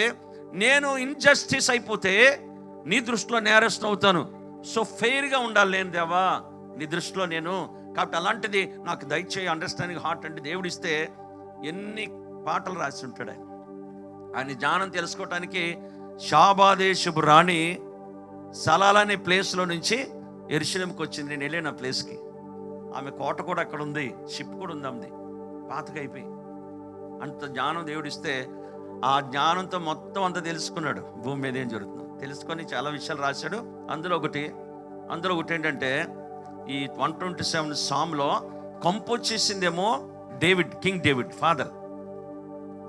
నేను ఇన్జస్టిస్ అయిపోతే నీ దృష్టిలో నేరస్తుని అవుతాను. సో ఫెయిర్గా ఉండాలి నేను దేవా నీ దృష్టిలో నేను. కాబట్టి అలాంటిది నాకు దయచేయి అండర్స్టాండింగ్ హార్ట్ అంటే దేవుడు ఇస్తే ఎన్ని పాటలు రాసి ఉంటాడు. ఆయన జ్ఞానం తెలుసుకోవటానికి షాబాదేశపు రాణి సలాల్ అనే ప్లేస్లో నుంచి యెరూషలేముకి వచ్చింది. నేను వెళ్ళాను ఆ ప్లేస్కి. ఆమె కోట కూడా అక్కడ ఉంది, షిప్ కూడా ఉంది, ఆమెది పాతగా అయిపోయి. అంత జ్ఞానం దేవుడిస్తే ఆ జ్ఞానంతో మొత్తం అంతా తెలుసుకున్నాడు, భూమి మీద ఏం జరుగుతుందో తెలుసుకొని చాలా విషయాలు రాశాడు. అందులో ఒకటి ఏంటంటే, ఈ 127 సామ్లో కంపోజ్ చేసిందేమో డేవిడ్, కింగ్ డేవిడ్ ఫాదర్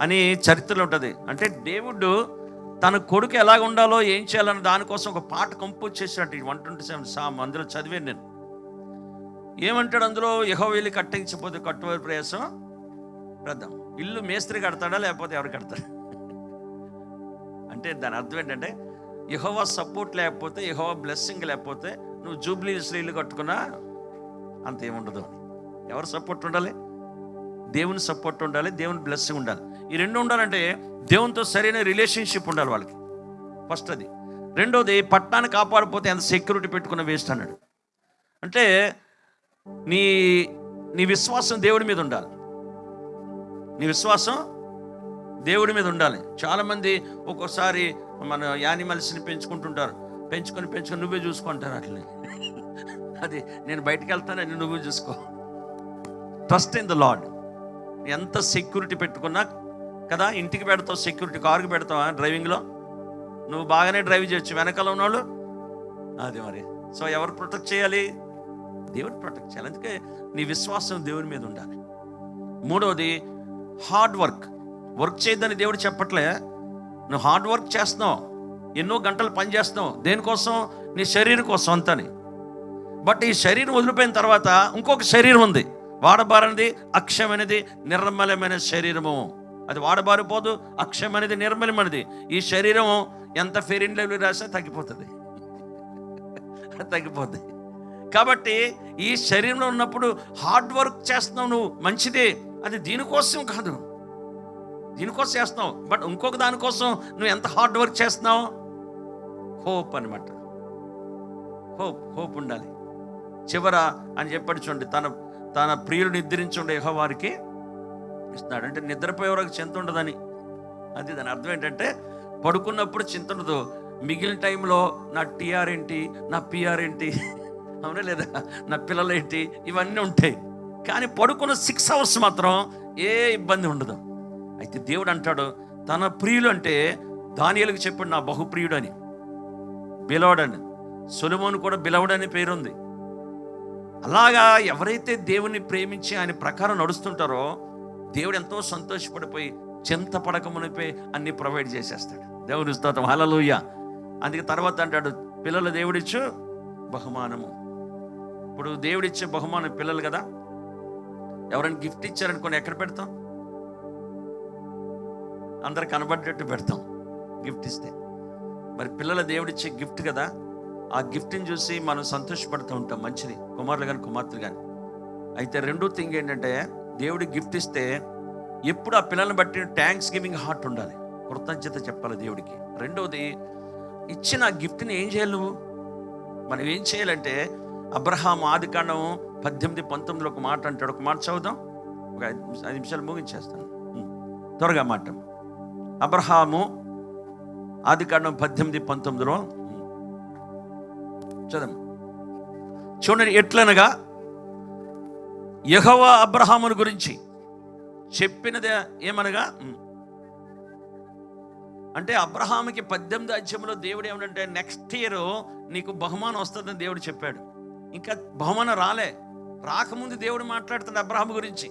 అని చరిత్రలో ఉంటుంది. అంటే దేవుడు తన కొడుకు ఎలాగ ఉండాలో ఏం చేయాలన్న దానికోసం ఒక పాట కంపోజ్ చేసినట్టు 127 సామ్. అందులో చదివాను నేను. ఏమంటాడు అందులో, యెహోవా ఇల్లు కట్టించకపోతే కట్టువారి ప్రయాసం ప్రదం. ఇల్లు మేస్త్రి కడతాడా లేకపోతే ఎవరు కడతాడు అంటే దాని అర్థం ఏంటంటే, యెహోవా సపోర్ట్ లేకపోతే, యెహోవా బ్లెస్సింగ్ లేకపోతే నువ్వు జూబ్లీస్లో ఇల్లు కట్టుకున్నా అంతేముండదు. ఎవరు సపోర్ట్ ఉండాలి? దేవుని సపోర్ట్ ఉండాలి, దేవుని బ్లెస్సింగ్ ఉండాలి. ఈ రెండు ఉండాలంటే దేవునితో సరైన రిలేషన్షిప్ ఉండాలి వాళ్ళకి. ఫస్ట్ అది. రెండోది, పట్టణాన్ని కాపాడిపోతే ఎంత సెక్యూరిటీ పెట్టుకున్న వేస్ట్ అన్నాడు. అంటే నీ విశ్వాసం దేవుడి మీద ఉండాలి. నీ విశ్వాసం దేవుడి మీద ఉండాలి. చాలామంది ఒక్కోసారి మన యానిమల్స్ని పెంచుకుంటుంటారు, పెంచుకొని నువ్వే చూసుకుంటారు అట్లనే. అది నేను బయటికి వెళ్తానని నువ్వే చూసుకో. Trust in the lord. ఎంత సెక్యూరిటీ పెట్టుకున్నా కదా, ఇంటికి పెడతావు సెక్యూరిటీ, కారుకి పెడతావా డ్రైవింగ్లో? నువ్వు బాగానే డ్రైవ్ చేయొచ్చు, వెనకాల ఉన్నవాళ్ళు అది మరి. సో ఎవరు ప్రొటెక్ట్ చేయాలి? దేవుడు ప్రొటెక్ట్ చేయాలి. అందుకే నీ విశ్వాసం దేవుని మీద ఉండాలి. మూడవది హార్డ్ వర్క్. వర్క్ చేయొద్దని దేవుడు చెప్పట్లే. నువ్వు హార్డ్ వర్క్ చేస్తున్నావు, ఎన్నో గంటలు పని చేస్తున్నావు. దేనికోసం? నీ శరీరం కోసం అంతని. బట్ ఈ శరీరం వదిలిపోయిన తర్వాత ఇంకొక శరీరం ఉంది, వాడబారనిది, అక్షయమైనది, నిర్మలమైన శరీరము. అది వాడబారిపోదు, అక్షయమైనది, నిర్మలమైనది. ఈ శరీరం ఎంత ఫెయిర్ అండ్ లవ్లీ రాసినా తగ్గిపోతుంది. కాబట్టి ఈ శరీరంలో ఉన్నప్పుడు హార్డ్ వర్క్ చేస్తున్నావు నువ్వు, మంచిదే. అది దీనికోసం కాదు, దీనికోసం చేస్తున్నావు. బట్ ఇంకొక దానికోసం నువ్వు ఎంత హార్డ్ వర్క్ చేస్తున్నావు? హోప్ అనమాట. హోప్ ఉండాలి. చివర అని చెప్పాడు చూడండి, తన ప్రియులు నిద్రించుండే యెహోవారికి ఇస్తున్నాడు. అంటే నిద్రపోయే వరకు చింత ఉండదని. అది దాని అర్థం ఏంటంటే, పడుకున్నప్పుడు చింత ఉండదు, మిగిలిన టైంలో నా టీఆర్ ఏంటి, నా పిఆర్ ఏంటి, అవునా లేదా, నా పిల్లలు ఏంటి, ఇవన్నీ ఉంటాయి. కానీ పడుకున్న 6 hours మాత్రం ఏ ఇబ్బంది ఉండదు. అయితే దేవుడు అంటాడు తన ప్రియులు, అంటే దానియేలుకు చెప్పాడు నా బహుప్రియుడు అని, బిలవడ్ అని. సొలొమోను కూడా బిలవడ్ అని పేరుంది. అలాగా ఎవరైతే దేవుని ప్రేమించి ఆయన ప్రకారం నడుస్తుంటారో దేవుడు ఎంతో సంతోషపడిపోయి చింత పడకమునిపై అన్ని ప్రొవైడ్ చేసేస్తాడు. దేవుని స్తోత్రం, హల్లెలూయా. అందుకే తర్వాత అంటాడు పిల్లలు దేవుడిచ్చు బహుమానము. ఇప్పుడు దేవుడిచ్చే బహుమానం పిల్లలు కదా. ఎవరైనా గిఫ్ట్ ఇచ్చారనుకోని ఎక్కడ పెడతాం? అందరు కనబడేట్టు పెడతాం గిఫ్ట్ ఇస్తే. మరి పిల్లల దేవుడిచ్చే గిఫ్ట్ కదా, ఆ గిఫ్ట్ని చూసి మనం సంతోషపడుతూ ఉంటాం. మంచిది, కుమారులు కానీ కుమార్తెలు కానీ. అయితే రెండో థింగ్ ఏంటంటే, దేవుడికి గిఫ్ట్ ఇస్తే ఎప్పుడు ఆ పిల్లల్ని బట్టి థ్యాంక్స్ గివింగ్ హార్ట్ ఉండాలి, కృతజ్ఞత చెప్పాలి దేవుడికి. రెండోది, ఇచ్చిన గిఫ్ట్ని ఏం చేయాలి నువ్వు? మనం ఏం చేయాలంటే, అబ్రహాం ఆదికాండం 18-19 ఒక మాట అంటాడు. ఒక మాట చదువుదాం, ఒక 5 నిమిషాలు ముగించేస్తాను, త్వరగా మాట. అబ్రహాము ఆదికాండం 18-19 చదవం. చూడండి, ఎట్లనగా యెహోవా అబ్రహామును గురించి చెప్పినదే ఏమనగా, అంటే అబ్రహాముకి 18వ అధ్యాయంలో దేవుడు ఏమనంటే నెక్స్ట్ ఇయర్ నీకు బహుమానం వస్తుందని దేవుడు చెప్పాడు. ఇంకా బహుమానం రాకముందు దేవుడు మాట్లాడుతున్నాడు అబ్రహాము గురించి.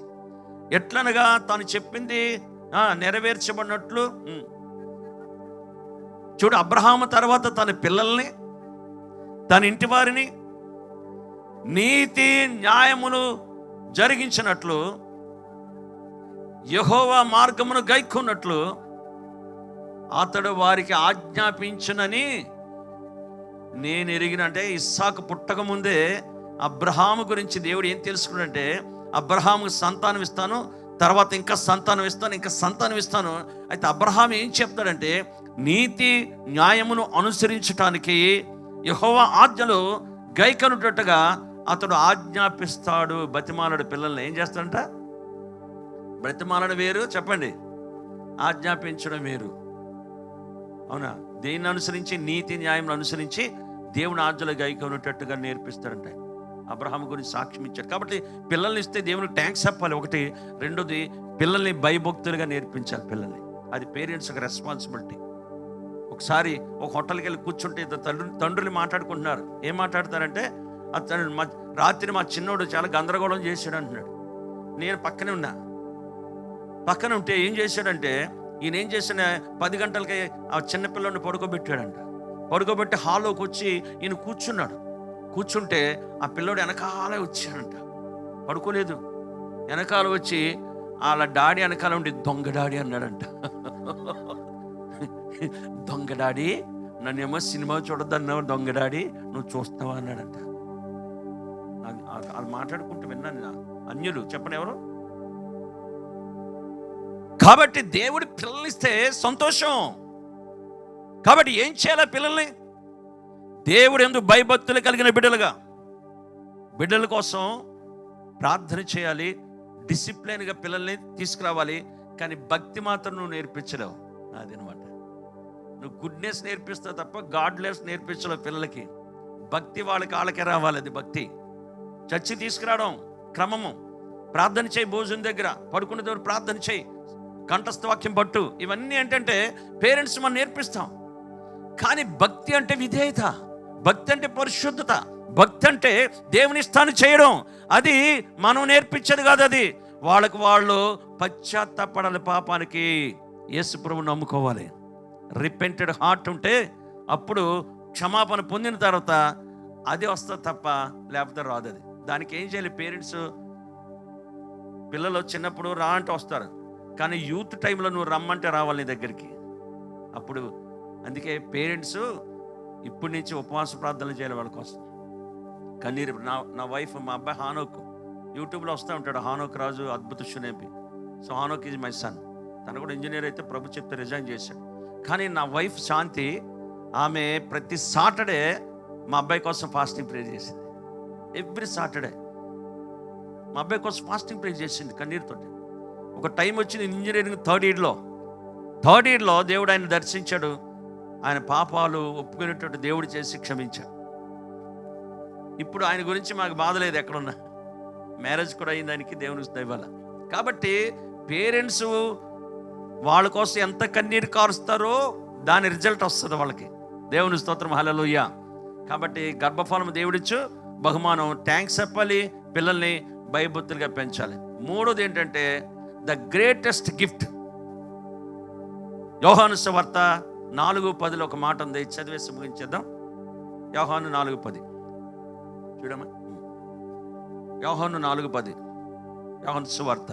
ఎట్లనగా తాను చెప్పింది నెరవేర్చబడినట్లు. చూడు, అబ్రహాము తర్వాత తన పిల్లల్ని, తన ఇంటి వారిని నీతి న్యాయమును జరిగించినట్లు, యెహోవా మార్గమును గైకొన్నట్లు అతడు వారికి ఆజ్ఞాపించునని నేను ఎరిగిన. అంటే ఇస్సాకు పుట్టక ముందే అబ్రహాము గురించి దేవుడు ఏం తెలుసుకున్నాడంటే, అబ్రహాముకు సంతానం ఇస్తాను, తర్వాత ఇంకా సంతానం ఇస్తాను, ఇంకా సంతానం ఇస్తాను. అయితే అబ్రహాం ఏం చెప్తాడంటే, నీతి న్యాయమును అనుసరించటానికి యెహోవా ఆజ్ఞలు గైకొనుటట్టుగా అతడు ఆజ్ఞాపిస్తాడు. బతిమాలడు పిల్లల్ని. ఏం చేస్తాడంట? బ్రతిమాలడం వేరు, చెప్పండి, ఆజ్ఞాపించడం వేరు. అవునా? దేన్ని అనుసరించి? నీతి న్యాయం అనుసరించి దేవుని ఆజ్ఞలు గైకొనేటట్టుగా నేర్పిస్తాడంట. అబ్రహాము గురించి సాక్ష్యం ఇచ్చాడు. కాబట్టి పిల్లల్ని ఇస్తే దేవునికి థ్యాంక్స్ చెప్పాలి, ఒకటి. రెండోది, పిల్లల్ని భయభక్తులుగా నేర్పించాలి పిల్లల్ని. అది పేరెంట్స్ ఒక రెస్పాన్సిబిలిటీ. ఒకసారి ఒక హోటల్కి వెళ్ళి కూర్చుంటే తండ్రులు మాట్లాడుకుంటున్నారు. ఏం మాట్లాడతారంటే, అతను రాత్రి మా చిన్నోడు చాలా గందరగోళం చేశాడు అంటున్నాడు. నేను పక్కనే ఉన్నా. పక్కన ఉంటే ఏం చేశాడంటే, ఈయన ఏం చేసిన 10 గంటలకి ఆ చిన్నపిల్లని పడుకోబెట్టాడంట. పడుకోబెట్టి హాల్లోకి వచ్చి ఈయన కూర్చున్నాడు. కూర్చుంటే ఆ పిల్లోడు వెనకాలే వచ్చాడంట. పడుకోలేదు, వెనకాల వచ్చి వాళ్ళ డాడీ వెనకాల ఉండి దొంగ డాడీ అన్నాడంట. దొంగ డాడీ, నన్నేమో సినిమా చూడొద్దన్నావు, దొంగ డాడీ నువ్వు చూస్తావా అన్నాడంట. వాళ్ళు మాట్లాడుకుంటూ విన్నాను. అన్యులు, చెప్పండి ఎవరు. కాబట్టి దేవుడి పిల్లల్నిస్తే సంతోషం. కాబట్టి ఏం చేయాలి? పిల్లల్ని దేవుడు ఎందుకు భయభక్తులు కలిగిన బిడ్డల కోసం ప్రార్థన చేయాలి, డిసిప్లిన్గా పిల్లల్ని తీసుకురావాలి, కానీ భక్తి మాత్రం నువ్వు నేర్పించలేవు. అదనమాట. నువ్వు గుడ్నెస్ నేర్పిస్తావు తప్ప గాడ్లెస్ నేర్పించలేవు పిల్లలకి. భక్తి వాళ్ళకే రావాలి. అది భక్తి. చర్చి తీసుకురావడం క్రమము, ప్రార్థన చేయి, భోజనం దగ్గర పడుకునే దగ్గర ప్రార్థన చేయి, కంఠస్థ వాక్యం పట్టు, ఇవన్నీ ఏంటంటే పేరెంట్స్ మనం నేర్పిస్తాం. కానీ భక్తి అంటే విధేయత, భక్తి అంటే పరిశుద్ధత, భక్తి అంటే దేవుని ఇష్టాన్ని చేయడం. అది మనం నేర్పించేది కాదు. అది వాళ్ళు పశ్చాత్తాపడాలి పాపానికి. యేసు ప్రభువుని నమ్ముకోవాలి. రిపెంటెడ్ హార్ట్ ఉంటే అప్పుడు క్షమాపణ పొందిన తర్వాత అది వస్తుంది తప్ప లేకపోతే రాదు. అది దానికి ఏం చేయాలి? పేరెంట్స్ పిల్లలు చిన్నప్పుడు రా అంటే వస్తారు, కానీ యూత్ టైంలో నువ్వు రమ్మంటే రావాలి నీ దగ్గరికి. అప్పుడు అందుకే పేరెంట్స్ ఇప్పటి నుంచి ఉపవాస ప్రార్థనలు చేయాలి వాళ్ళ కోసం. కన్నీరు. నా వైఫ్, మా అబ్బాయి హానోక్ యూట్యూబ్లో వస్తూ ఉంటాడు. హానోక్ రాజు అద్భుత సునేపి. So Hanok is my son. తను కూడా ఇంజనీర్ అయితే ప్రభు చెప్తే రిజైన్ చేశాడు. కానీ నా వైఫ్ శాంతి, ఆమె ప్రతి సాటర్డే మా అబ్బాయి కోసం ఫాస్టింగ్ ప్రేయర్ చేసింది. ఎవ్రీ సాటర్డే మా అబ్బాయి కోసం ఫాస్టింగ్ ప్రేయర్ చేసింది కన్నీరుతోటి. ఒక టైం వచ్చింది ఇంజనీరింగ్ థర్డ్ ఇయర్లో దేవుడు ఆయన దర్శించాడు. ఆయన పాపాలు ఒప్పుకునేటట్టు దేవుడు చేసి క్షమించాడు. ఇప్పుడు ఆయన గురించి మాకు బాధ లేదు ఎక్కడున్నా. మ్యారేజ్ కూడా అయింది ఆయనకి, దేవుని దయవల్ల. కాబట్టి పేరెంట్స్ వాళ్ళ కోసం ఎంత కన్నీరు కారుస్తారో దాని రిజల్ట్ వస్తుంది వాళ్ళకి. దేవుని స్తోత్రం, హల్లెలూయా. కాబట్టి గర్భఫలం దేవుడిచ్చు బహుమానం. థ్యాంక్స్ చెప్పాలి, పిల్లల్ని భయభక్తులుగా పెంచాలి. మూడోది ఏంటంటే ద గ్రేటెస్ట్ గిఫ్ట్. యోహాను సువార్త 4:10 ఒక మాట ఉంది, చదివేసి ముగించేద్దాం. యోహాను 4:10 చూడమ్మా. యోహాను 4:10, యోహాను సువార్త.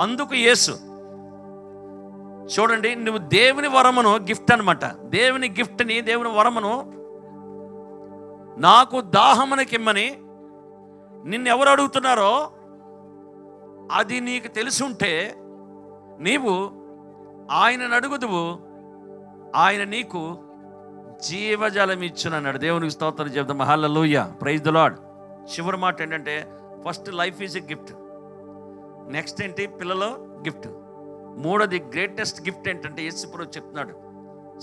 అందుకు యేసు, చూడండి, నువ్వు దేవుని వరమును, గిఫ్ట్ అనమాట, దేవుని గిఫ్ట్ని, దేవుని వరమును నాకు దాహమునకిమ్మని నిన్నెవరు అడుగుతున్నారో అది నీకు తెలిసి ఉంటే నీవు ఆయనను అడుగుదువు, ఆయన నీకు జీవజలం ఇచ్చునన్నాడు. దేవునికి స్తోత్రం చెప్తాం. హల్లెలూయా, ప్రైజ్ ది లార్డ్. చివరి మాట ఏంటంటే first life is a gift, next ఏంటి పిల్లలు గిఫ్ట్, మూడోది గ్రేటెస్ట్ గిఫ్ట్ ఏంటంటే యేసుప్రభు చెప్తున్నాడు.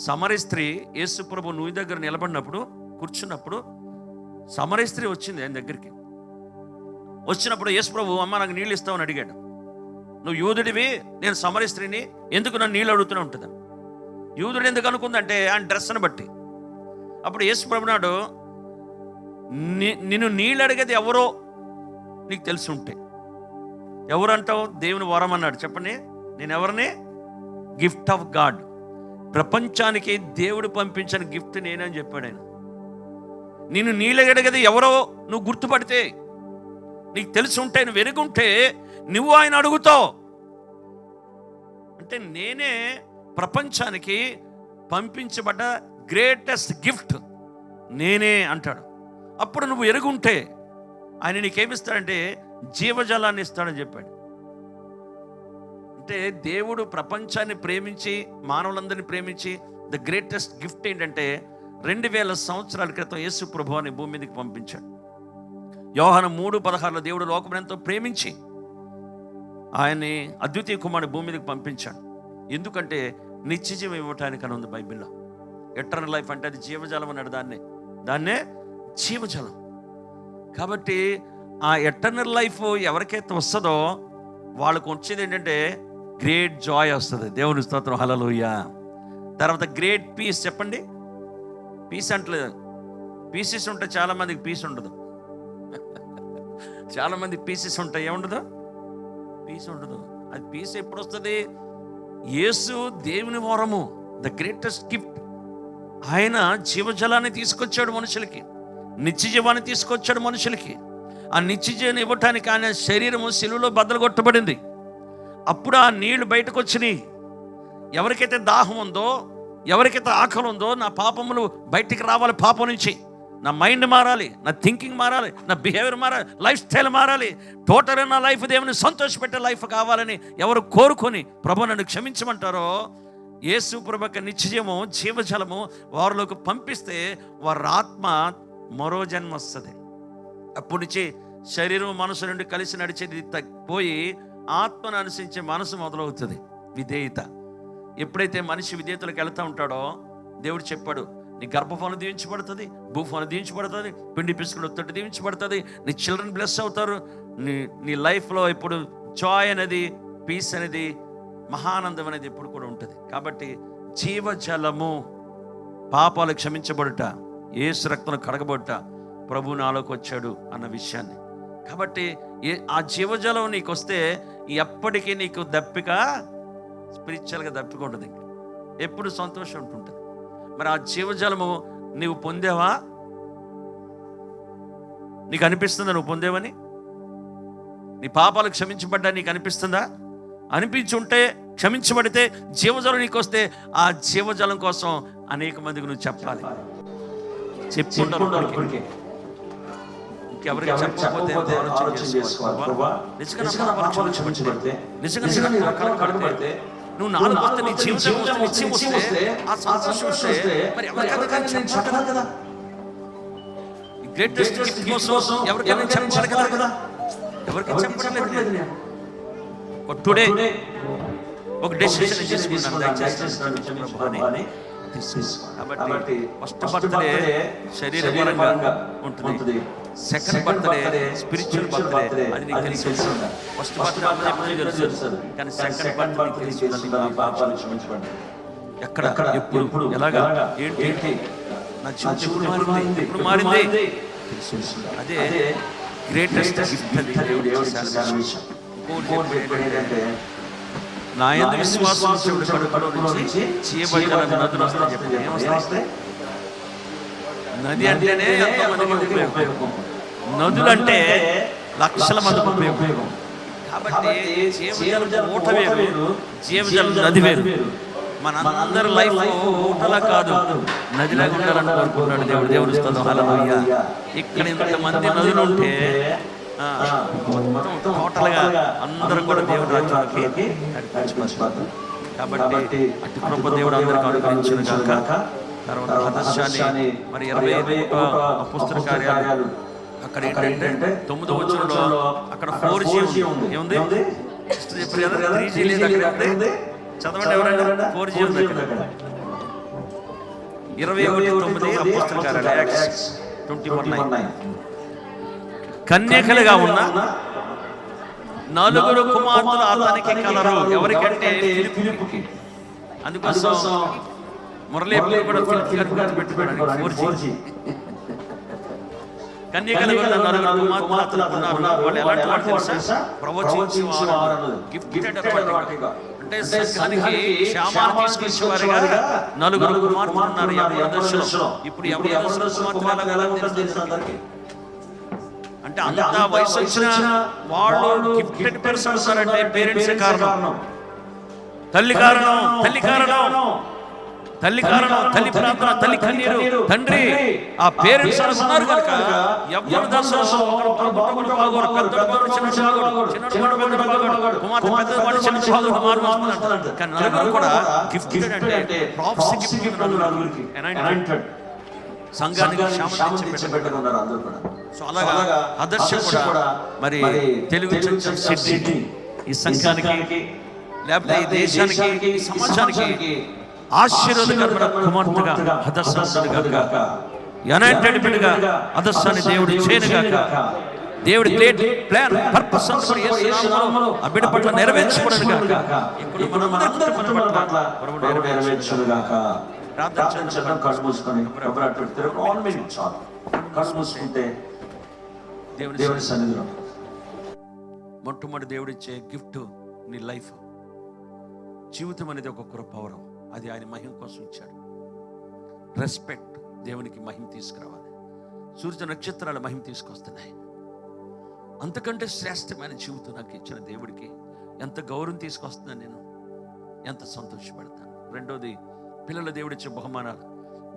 సమరీ స్త్రీ యేసుప్రభు నువ్వు దగ్గర నిలబడినప్పుడు, కూర్చున్నప్పుడు సమరీ స్త్రీ వచ్చింది ఆయన దగ్గరికి. వచ్చినప్పుడు యేసుప్రభు, అమ్మ నాకు నీళ్ళు ఇస్తావని అడిగాడు. నువ్వు యూదుడివి, నేను సమరీ స్త్రీని, ఎందుకు నన్ను నీళ్ళు అడుగుతూనే ఉంటుంది. యూదుడు ఎందుకు అనుకుందంటే ఆయన డ్రెస్ని బట్టి. అప్పుడు యేసుప్రభు నాడు, నిన్ను నీళ్ళు అడిగేది ఎవరో నీకు తెలిసి ఉంటే ఎవరు అంటావు? దేవుని వరం అన్నాడు. చెప్పండి, నేను ఎవరిని? Gift of God. ప్రపంచానికి దేవుడు పంపించిన గిఫ్ట్ నేనని చెప్పాడు ఆయన. నేను నీళ్ళు అడిగేది ఎవరో నువ్వు గుర్తుపడితే, నీకు తెలిసి ఉంటే, నువ్వు వెరుగుంటే నువ్వు ఆయన అడుగుతావు. అంటే నేనే ప్రపంచానికి పంపించబడ్డ గ్రేటెస్ట్ గిఫ్ట్ నేనే అంటాడు. అప్పుడు నువ్వు ఎరుగుంటే ఆయన నీకేమిస్తాడంటే జీవజలాన్ని ఇస్తాడని చెప్పాడు. అంటే దేవుడు ప్రపంచాన్ని ప్రేమించి, మానవులందరినీ ప్రేమించి ద గ్రేటెస్ట్ గిఫ్ట్ ఏంటంటే 2000 సంవత్సరాల క్రితం యేసు ప్రభువుని భూమి మీదకి పంపించాడు. యోహాను 3:16 దేవుడు లోకమును ఎంతో ప్రేమించి ఆయన్ని అద్వితీయ కుమారుని భూమి మీదకి పంపించాడు. ఎందుకంటే నిత్యజీవం ఇవ్వటానికి అని ఉంది బైబిల్లో. ఎటర్నల్ లైఫ్ అంటే అది జీవజలం అన్నాడు. దాన్నే జీవజలం. కాబట్టి ఆ ఎటర్నల్ లైఫ్ ఎవరికైతే వస్తుందో వాళ్ళకు వచ్చేది ఏంటంటే గ్రేట్ జాయ్ వస్తుంది. దేవుని స్తోత్రం, హల్లెలూయా. తర్వాత గ్రేట్ పీస్. చెప్పండి, పీస్ అంటలేదు. పీసెస్ ఉంటాయి, చాలామందికి పీస్ ఉండదు. చాలామంది పీసెస్ ఉంటాయి, ఏముండదు? పీస్ ఉండదు. అది పీస్ ఎప్పుడు వస్తుంది? యేసు దేవుని వరము, ద గ్రేటెస్ట్ గిఫ్ట్. ఆయన జీవజలాన్ని తీసుకొచ్చాడు మనుషులకి, నిత్య జీవాన్ని తీసుకొచ్చాడు మనుషులకి. ఆ నిత్య జీవాన్ని ఇవ్వటానికి ఆయన శరీరము శిలువలో బద్దలు కొట్టబడింది. అప్పుడు ఆ నీళ్లు బయటకు వచ్చినాయి. ఎవరికైతే దాహం ఉందో, ఎవరికైతే ఆకలి ఉందో, నా పాపములు బయటికి రావాలి, పాపం నుంచి నా మైండ్ మారాలి, నా థింకింగ్ మారాలి, నా బిహేవియర్ మారాలి, లైఫ్ స్టైల్ మారాలి, టోటల్ నా లైఫ్ దేవుని సంతోషపెట్టే లైఫ్ కావాలని ఎవరు కోరుకొని ప్రభు నన్ను క్షమించమంటారో యేసు ప్రభువుకి నిత్యజీవము, జీవజలము వారిలోకి పంపిస్తే వారి ఆత్మ మరో జన్మ వస్తుంది. అప్పటి నుంచి శరీరం మనసు నుండి కలిసి నడిచేది పోయి ఆత్మను అనుసరించే మనసు మొదలవుతుంది. విధేయత. ఎప్పుడైతే మనిషి విధేయతలకు వెళ్తూ ఉంటాడో దేవుడు చెప్పాడు, నీ గర్భఫలం దీవించబడుతుంది, భూఫలం దీవించబడుతుంది, పిండి పిసుకుడు తొట్టి దీవించబడుతుంది, నీ చిల్డ్రన్ బ్లెస్ అవుతారు, నీ లైఫ్లో ఇప్పుడు జాయ్ అనేది, పీస్ అనేది, మహానందం అనేది ఎప్పుడు కూడా ఉంటుంది. కాబట్టి జీవజలము, పాపాలు క్షమించబడుట, యేసు రక్తం కడగబడుట, ప్రభు నాలోకి వచ్చాడు అన్న విషయాన్ని. కాబట్టి ఆ జీవజలం నీకు వస్తే ఎప్పటికీ నీకు దప్పిక, స్పిరిచువల్గా దప్పిక ఉంటుంది, ఎప్పుడు సంతోషం ఉంటుంటుంది. మరి ఆ జీవజలము నీవు పొందేవా? నీకు అనిపిస్తుందా నువ్వు పొందేవని? నీ పాపాలు క్షమించబడ్డా నీకు అనిపిస్తుందా? అనిపించుంటే, క్షమించబడితే, జీవజలం నీకు వస్తే ఆ జీవజలం కోసం అనేక మందికి నువ్వు చెప్పాలి. చెప్పుకుంటారు. ఇంకెవరికి చెప్పకపోతే ఆలోచన చేసుకోవాలి. నిజంగా కనపడితే నువ్వు నాలుగు వస్తే నీ జీవితం నిత్యం వస్తే ఆ సంతోషం వస్తే మరి ఎవరికైనా చెప్పాలి కదా. గ్రేటెస్ట్ గిఫ్ట్ కోసం ఎవరికైనా చెప్పాలి కదా. ఎవరికి చెప్పట్లేదు. టుడే ఒక డెసిషన్ చేసుకున్నాను. కాబట్టి ఫస్ట్ బర్త్డే శరీరపరంగా ఉంటుంది, సెకండ్ బర్త్డే స్పిరిచువల్ బర్త్డే. అది నీకు తెలుసు. ఫస్ట్ బర్త్డే తెలుసు, కానీ సెకండ్ బర్త్డే ఎక్కడ, ఎప్పుడు, ఎలాగా, ఏంటి, నా జీవితం ఎప్పుడు మారింది. అదే గ్రేటెస్ట్ గిఫ్ట్. నా యందు విశ్వాసం కడుపులో నుంచి చేయబడిన నదులు వస్తాయని చెప్పి ఏమొస్తాయి? నది అంటేనే ఎంతమందికి ఉపయోగం, నదులు అంటే లక్షల మందికి ఉపయోగం. కాబట్టి జీవజలం ఊట వేరు, జీవజలం నది వేరు. మన అందరి లైఫ్ ఊటలా కాదు, నదిలాగా ఉండాలని కోరుకుంటున్నాడు దేవుడు. దేవుడు స్తోత్రం, హల్లెలూయా. ఇక్కడ ఇంతమంది నదులు ఉంటే టోటల్గా అందరూ కూడా దేవుడు రాజ్యానికి నడిపించుకోవచ్చు. కాబట్టి అటు కృప దేవుడు అందరికీ అనుగ్రహించును గాక. తర్వాత హదర్శాన్ని మరి 21 అపోస్తల కార్యాలు అక్కడ ఏంటంటే 9వ వచనంలో అక్కడ 4G ఉంది. ఏముంది? చెప్పారు కదా, 3G లేదు అక్కడ ఉంది. చదవండి ఎవరైనా. 4G ఉంది అక్కడ. 21:9 అపోస్తల కార్యాలు, Acts 21:9. కన్యకలుగా ఉన్న 4 కుమార్తెలు అతనికి కలరు. ఎవరికంటే ఫిలిప్పుకి. అందుకోసం మురళీ కూడా పెట్టుకోవడానికి 4G. కన్యకలుగా ఉన్న 4 కుమార్తెలు అతను ఉన్నారు. వాళ్ళు ఎలాంటి వాడు తెలుసా? ప్రవచించేవారు, గిఫ్టెడ్ అన్నమాట. అంటే సంఘానికి క్షేమాన్ని తీసుకొచ్చేవారుగా 4 కుమార్తెలు ఉన్నారు. ఎవరి దశలో ఇప్పుడు ఎవరి కుమార్తెలు ఎలా ఉంటుంది అంటే అంత వయసు వచ్చిన వాళ్ళు గిఫ్టెడ్ పర్సన్స్ అంటే పేరెంట్స్ కారణం, తల్లి కారణం, తల్లి ప్రార్థన, తల్లి కన్నీరు, తండ్రి, ఆ పేరెంట్స్ ఉన్నారు కనుక ఎవరి దశలో కూడా గిఫ్టెడ్ అంటే సంఘానికి క్షేమం. సో అలాగా ఆదర్శం కూడా మరి తెలుగు సిడ్నీ ఈ సంఘానికి లేకపోతే ఈ దేశానికి, ఈ సమాజానికి ఆశీర్వాదకరమైన కుమార్తెగా హదర్శాగా, యునైటెడ్ బిడ్డగా హదర్శాన్ని దేవుడు చేయనుగాక. దేవుడి గ్రేట్ ప్లాన్, పర్పస్ ఆ బిడ్డ పట్ల నెరవేర్చుకోవడానికి దేవుని సన్నిధిలో మొట్టమొదటి దేవుడిచ్చే గిఫ్ట్ నీ లైఫ్. జీవితం అనేది ఒక కృపవరం, అది ఆయన మహిమ కోసం ఇచ్చాడు. రెస్పెక్ట్, దేవునికి మహిమ తీసుకురావాలి. సూర్య నక్షత్రాల మహిమ తీసుకొస్తున్నాయి. అంతకంటే శ్రేష్టమైన జీవితం నాకు ఇచ్చిన దేవుడికి ఎంత గౌరవం తీసుకొస్తున్నాను, నేను ఎంత సంతోషపడతాను. రెండోది పిల్లల దేవుడిచ్చే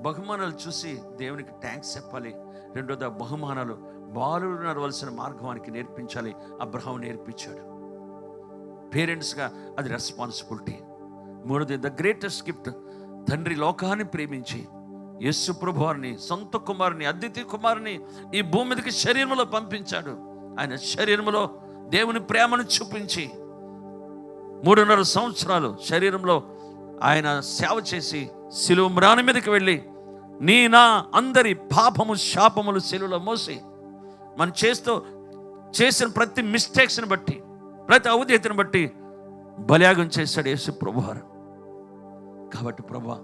బహుమానాలు చూసి దేవునికి థ్యాంక్స్ చెప్పాలి. రెండోది ఆ బహుమానాలు బాలుడు నడవలసిన మార్గానికి నేర్పించాలి. అబ్రహాం నేర్పించాడు. పేరెంట్స్గా అది రెస్పాన్సిబిలిటీ. మూడోది ద గ్రేటెస్ట్ గిఫ్ట్, తండ్రి లోకాన్ని ప్రేమించి యేసు ప్రభు వారిని, సొంత కుమారుని, అద్వితీయ కుమారుని ఈ భూమి మీదకి శరీరంలో పంపించాడు. ఆయన శరీరంలో దేవుని ప్రేమను చూపించి 3.5 సంవత్సరాలు శరీరంలో ఆయన సేవ చేసి శిలువ మ్రాణి మీదకి వెళ్ళి నా అందరి పాపము శాపములు శిలువలో మోసి మనం చేసిన ప్రతి మిస్టేక్స్ని బట్టి, ప్రతి ఔదార్యతను బట్టి బలియాగం చేశాడు యేసు ప్రభువారు. కాబట్టి ప్రభువా,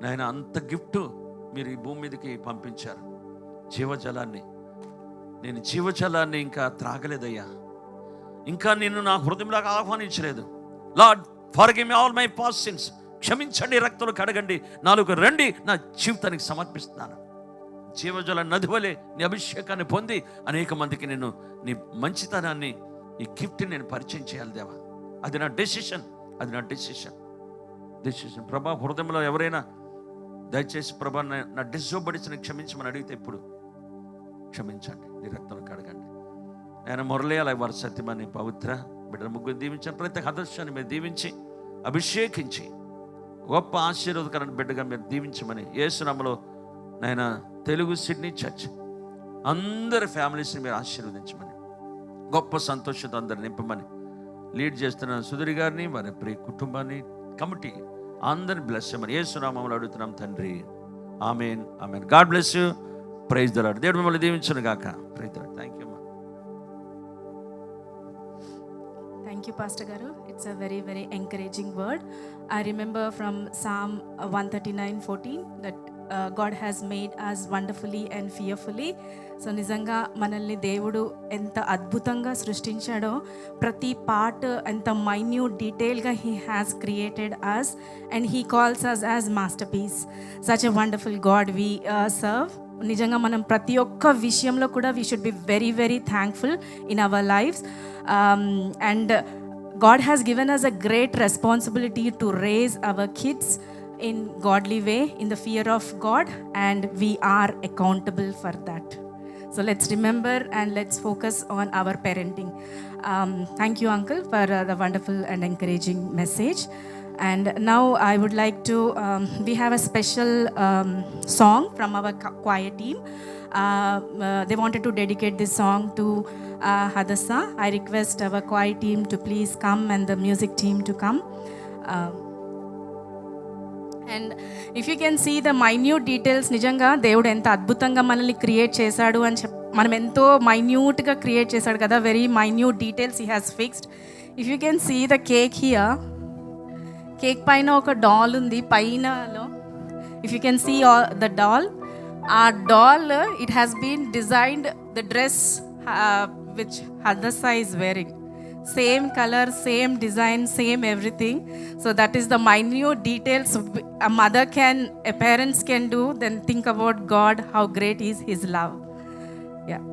నాయన అంత గిఫ్ట్ మీరు ఈ భూమి మీదకి పంపించారు, జీవజలాన్ని. నేను జీవజలాన్ని ఇంకా త్రాగలేదయ్యా, ఇంకా నిన్ను నా హృదయంలోకి ఆహ్వానించలేదు. Lord, forgive me all my past sins. క్షమించండి, రక్తంలో కడగండి, నాలుగు రండి, నా జీవితానికి సమర్పిస్తున్నాను. జీవజల నది వలె నీ అభిషేకాన్ని పొంది అనేక మందికి నేను నీ మంచితనాన్ని, ఈ గిఫ్ట్ని నేను పరిచయం చేయాలి దేవా. అది నా డెసిషన్. ప్రభా, హృదయంలో ఎవరైనా దయచేసి ప్రభా నా డిసోబడిస్ని క్షమించమని అడిగితే ఇప్పుడు క్షమించండి, నీ రక్తంలో కడగండి. నేను మురళి అలా వారి సత్యమని పవిత్ర బిడ్డల ముగ్గురు దీవించాను. ప్రతి హదస్యాన్ని మీరు దీవించి అభిషేకించి గొప్ప ఆశీర్వాదకరమైన బిడ్డగా మీరు దీవించమని యేసునామములో నాయన తెలుగు సిడ్నీ చర్చ్ అందరి ఫ్యామిలీస్ని మీరు ఆశీర్వదించమని, గొప్ప సంతోషంతో అందరు నింపమని, లీడ్ చేస్తున్న సుధీర్ గారిని, వారి ప్రియ కుటుంబాన్ని, కమిటీ అందరిని బ్లెస్ చేయమని యేసునామములో అడుగుతున్నాం తండ్రి. ఆమేన్, ఆమేన్. God bless you. Praise the Lord. దేవుడు మిమ్మల్ని దీవించును గాక. Praise the Lord. Thank you. Thank you, Pastor Garu. It's a very, very encouraging word. I remember from Psalm 139:14 that God has made us wonderfully and fearfully. So నిజంగా మనల్ని దేవుడు ఎంత అద్భుతంగా సృష్టించాడో, ప్రతి పార్ట్ ఎంత మైన్యూట్ డీటెయిల్గా he has created us and he calls us as masterpiece. Such a wonderful God we serve. నిజంగా మనం ప్రతి ఒక్క విషయంలో కూడా we should be very, very thankful in our lives. And God has given us a great responsibility to raise our kids in godly way, in the fear of God, and we are accountable for that. So let's remember and let's focus on our parenting. Thank you, Uncle, for the wonderful and encouraging message. And now I would like to, we have a special song from our choir team. They wanted to dedicate this song to Hadassah. I request our choir team to please come and the music team to come. And if you can see the minute details, నిజంగా దేవుడు ఎంత అద్భుతంగా మనల్ని create చేశాడు అని మనం ఎంతో మైన్యూట్గా create చేశాడు కదా. Very minute details he has fixed. If you can see the cake here, cake పైన ఒక డాల్ ఉంది పైనలో. If you can see the doll, ఆ doll it has been designed the dress which Hadassah is wearing. Same color, same design, same everything. So that is the minute details parents can do. Then think about God, how great is His love. Yeah.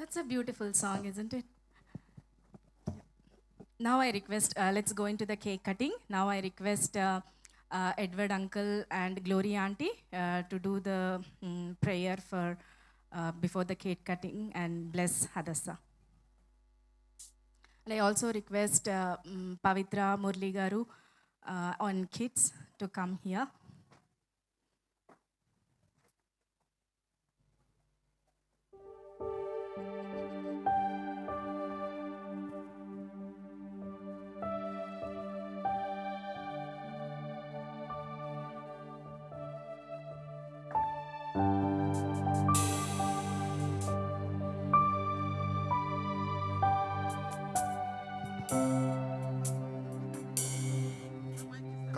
That's a beautiful song, isn't it? Now I request, let's go into the cake cutting. Now I request Edward uncle and Glory auntie to do the prayer for before the cake cutting and bless Hadassah. And I also request Pavitra Murli Garu on kids to come here.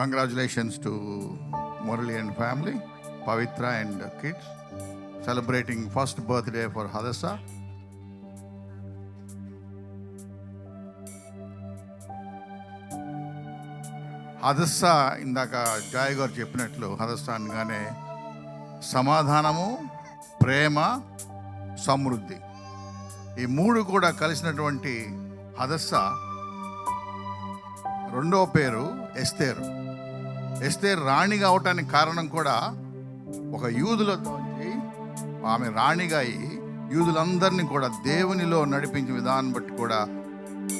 Congratulations to Murali and family, Pavitra and kids, celebrating first birthday for Hadassah. Hadassah ఇందాక Joy గారు చెప్పినట్లు Hadassah అనగానే సమాధానము, ప్రేమ, సమృద్ధి, ఈ మూడు కూడా కలిసినటువంటి Hadassah. రెండో పేరు ఎస్తేరు. ఎస్తేరు రాణిగా అవటానికి కారణం కూడా ఒక యూదులతోంచి ఆమె రాణిగా అయి యూదులందరినీ కూడా దేవునిలో నడిపించే విధానం బట్టి కూడా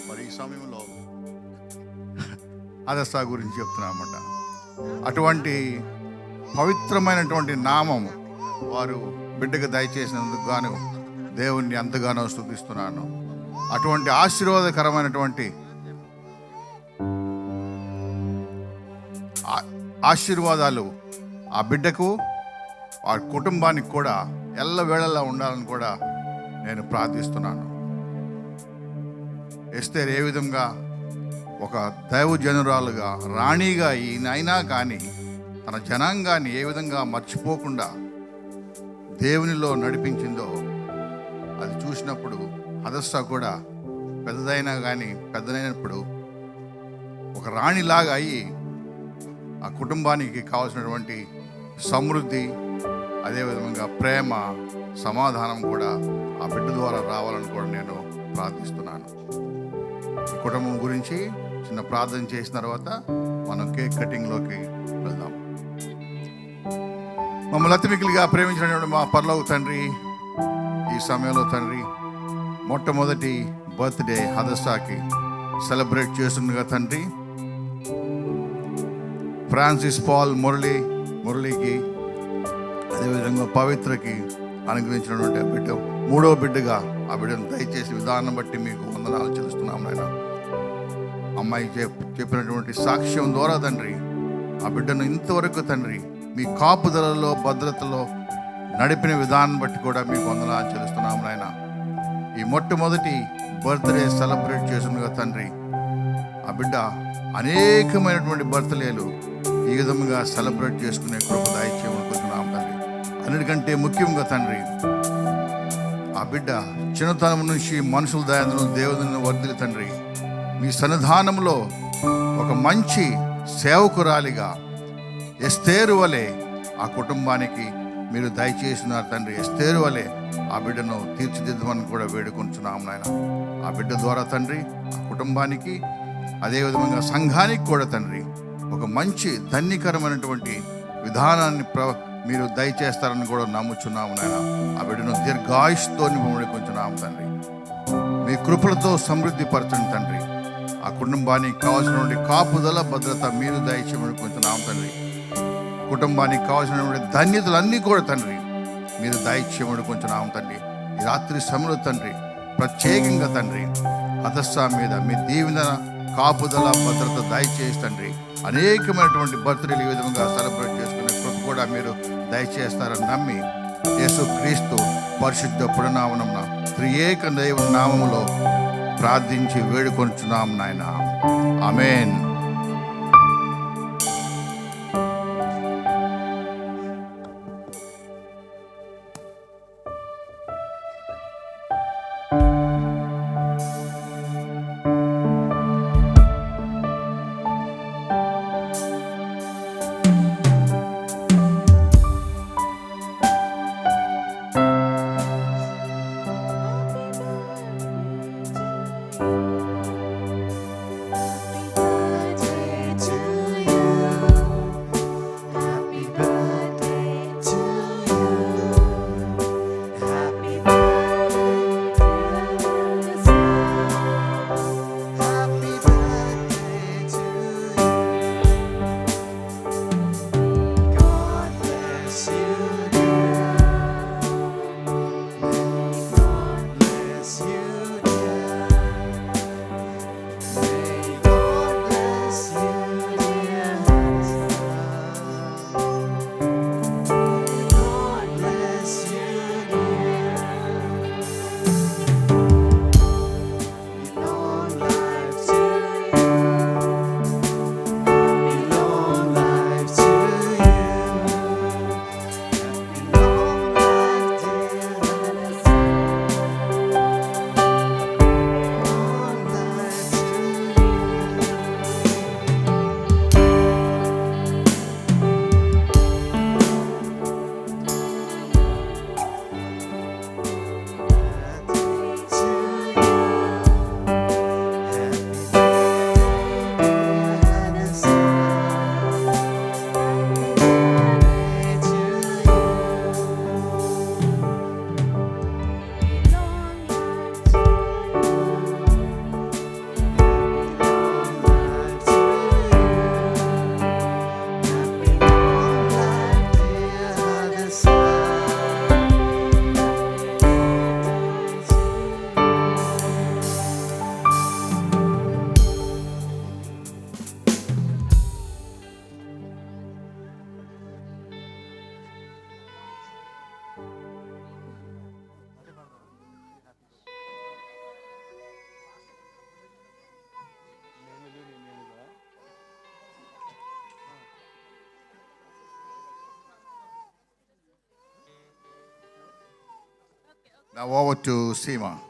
మరి ఈ సమయంలో హదస్సా గురించి చెప్తున్నామన్నమాట. అటువంటి పవిత్రమైనటువంటి నామము వారు బిడ్డకు దయచేసినందుకు గాను దేవుణ్ణి ఎంతగానో స్తుతిస్తున్నాను. అటువంటి ఆశీర్వాదకరమైనటువంటి ఆశీర్వాదాలు ఆ బిడ్డకు ఆ కుటుంబానికి కూడా ఎల్లవేళలా ఉండాలని కూడా నేను ప్రార్థిస్తున్నాను. ఎస్తేర్ ఏ విధంగా ఒక దైవజనురాలుగా రాణిగా అయినా కానీ తన జనాంగాన్ని ఏ విధంగా మర్చిపోకుండా దేవునిలో నడిపించిందో అది చూసినప్పుడు హదస్సా కూడా పెద్దదైనప్పుడు ఒక రాణిలాగా అయ్యి ఆ కుటుంబానికి కావాల్సినటువంటి సమృద్ధి, అదేవిధంగా ప్రేమ, సమాధానం కూడా ఆ బిడ్డ ద్వారా రావాలని కూడా నేను ప్రార్థిస్తున్నాను. ఈ కుటుంబం గురించి చిన్న ప్రార్థన చేసిన తర్వాత మనం కేక్ కటింగ్లోకి వెళ్దాం. మమ్మల్ని అతిమికిలిగా ప్రేమించినటువంటి మా పరలోక తండ్రి, ఈ సమయంలో తండ్రి మొట్టమొదటి బర్త్డే హదస్సాకి సెలబ్రేట్ చేస్తుండగా తండ్రి ఫ్రాన్సిస్ పాల్ మురళికి అదేవిధంగా పవిత్రకి అనుగ్రహించినటువంటి బిడ్డ మూడో బిడ్డగా ఆ బిడ్డను దయచేసి విధానం బట్టి మీకు వందనాలు చెల్లిస్తున్నాం నాయన. అమ్మాయి చెప్పినటువంటి సాక్ష్యం ద్వారా తండ్రి ఆ బిడ్డను ఇంతవరకు తండ్రి మీ కాపుదలలో భద్రతలో నడిపిన విధానం బట్టి కూడా మీకు వందనాలు చెల్లిస్తున్నాం నాయన. ఈ మొట్టమొదటి బర్త్డే సెలబ్రేట్ చేస్తుండగా తండ్రి ఆ బిడ్డ అనేకమైనటువంటి బర్త్డేలు ఈ విధంగా సెలబ్రేట్ చేసుకునే కృప దయచేయమనుకుంటున్నాం తండ్రి. అన్నిటికంటే ముఖ్యంగా తండ్రి ఆ బిడ్డ చిన్నతనం నుంచి మనుషుల దయను దేవుని వర్ధిల్లి తండ్రి మీ సన్నిధానంలో ఒక మంచి సేవకురాలిగా ఎస్తేరు వలె ఆ కుటుంబానికి మీరు దయచేసినారు తండ్రి. ఎస్తేరు వలె ఆ బిడ్డను తీర్చిదిద్దమని కూడా వేడుకొంచున్నాం నాయన. ఆ బిడ్డ ద్వారా తండ్రి ఆ కుటుంబానికి అదేవిధంగా సంఘానికి కూడా తండ్రి ఒక మంచి ధన్యకరమైనటువంటి విధానాన్ని మీరు దయచేస్తారని కూడా నమ్ముచున్నాము నాయన. ఆ బిడ్డను దీర్ఘాయుష్తో వేడుకొంచున్నాము తండ్రి. మీ కృపలతో సమృద్ధి పరచండి తండ్రి. ఆ కుటుంబానికి కావాల్సినటువంటి కాపుదల భద్రత మీరు దయచేయమనుకుంటున్నాము తండ్రి. కుటుంబానికి కావాల్సినటువంటి ధన్యతలన్నీ కూడా తండ్రి మీరు దయచేయమనుకుంటున్నాము తండ్రి. ఈ రాత్రి సమయంలో తండ్రి ప్రత్యేకంగా తండ్రి హదస్సా మీద మీ దీవెన కాపుదల భద్రత దయచేసి తండ్రి అనేకమైనటువంటి బర్త్డేలు ఈ విధంగా సెలబ్రేట్ చేసుకునే కృప కూడా మీరు దయచేస్తారని నమ్మి యేసు క్రీస్తు పరిశుద్ధ పురనామమున త్రియేక దైవ నామములో ప్రార్థించి వేడుకొంచున్నాం నాయన. ఆమేన్. Now over to Seema.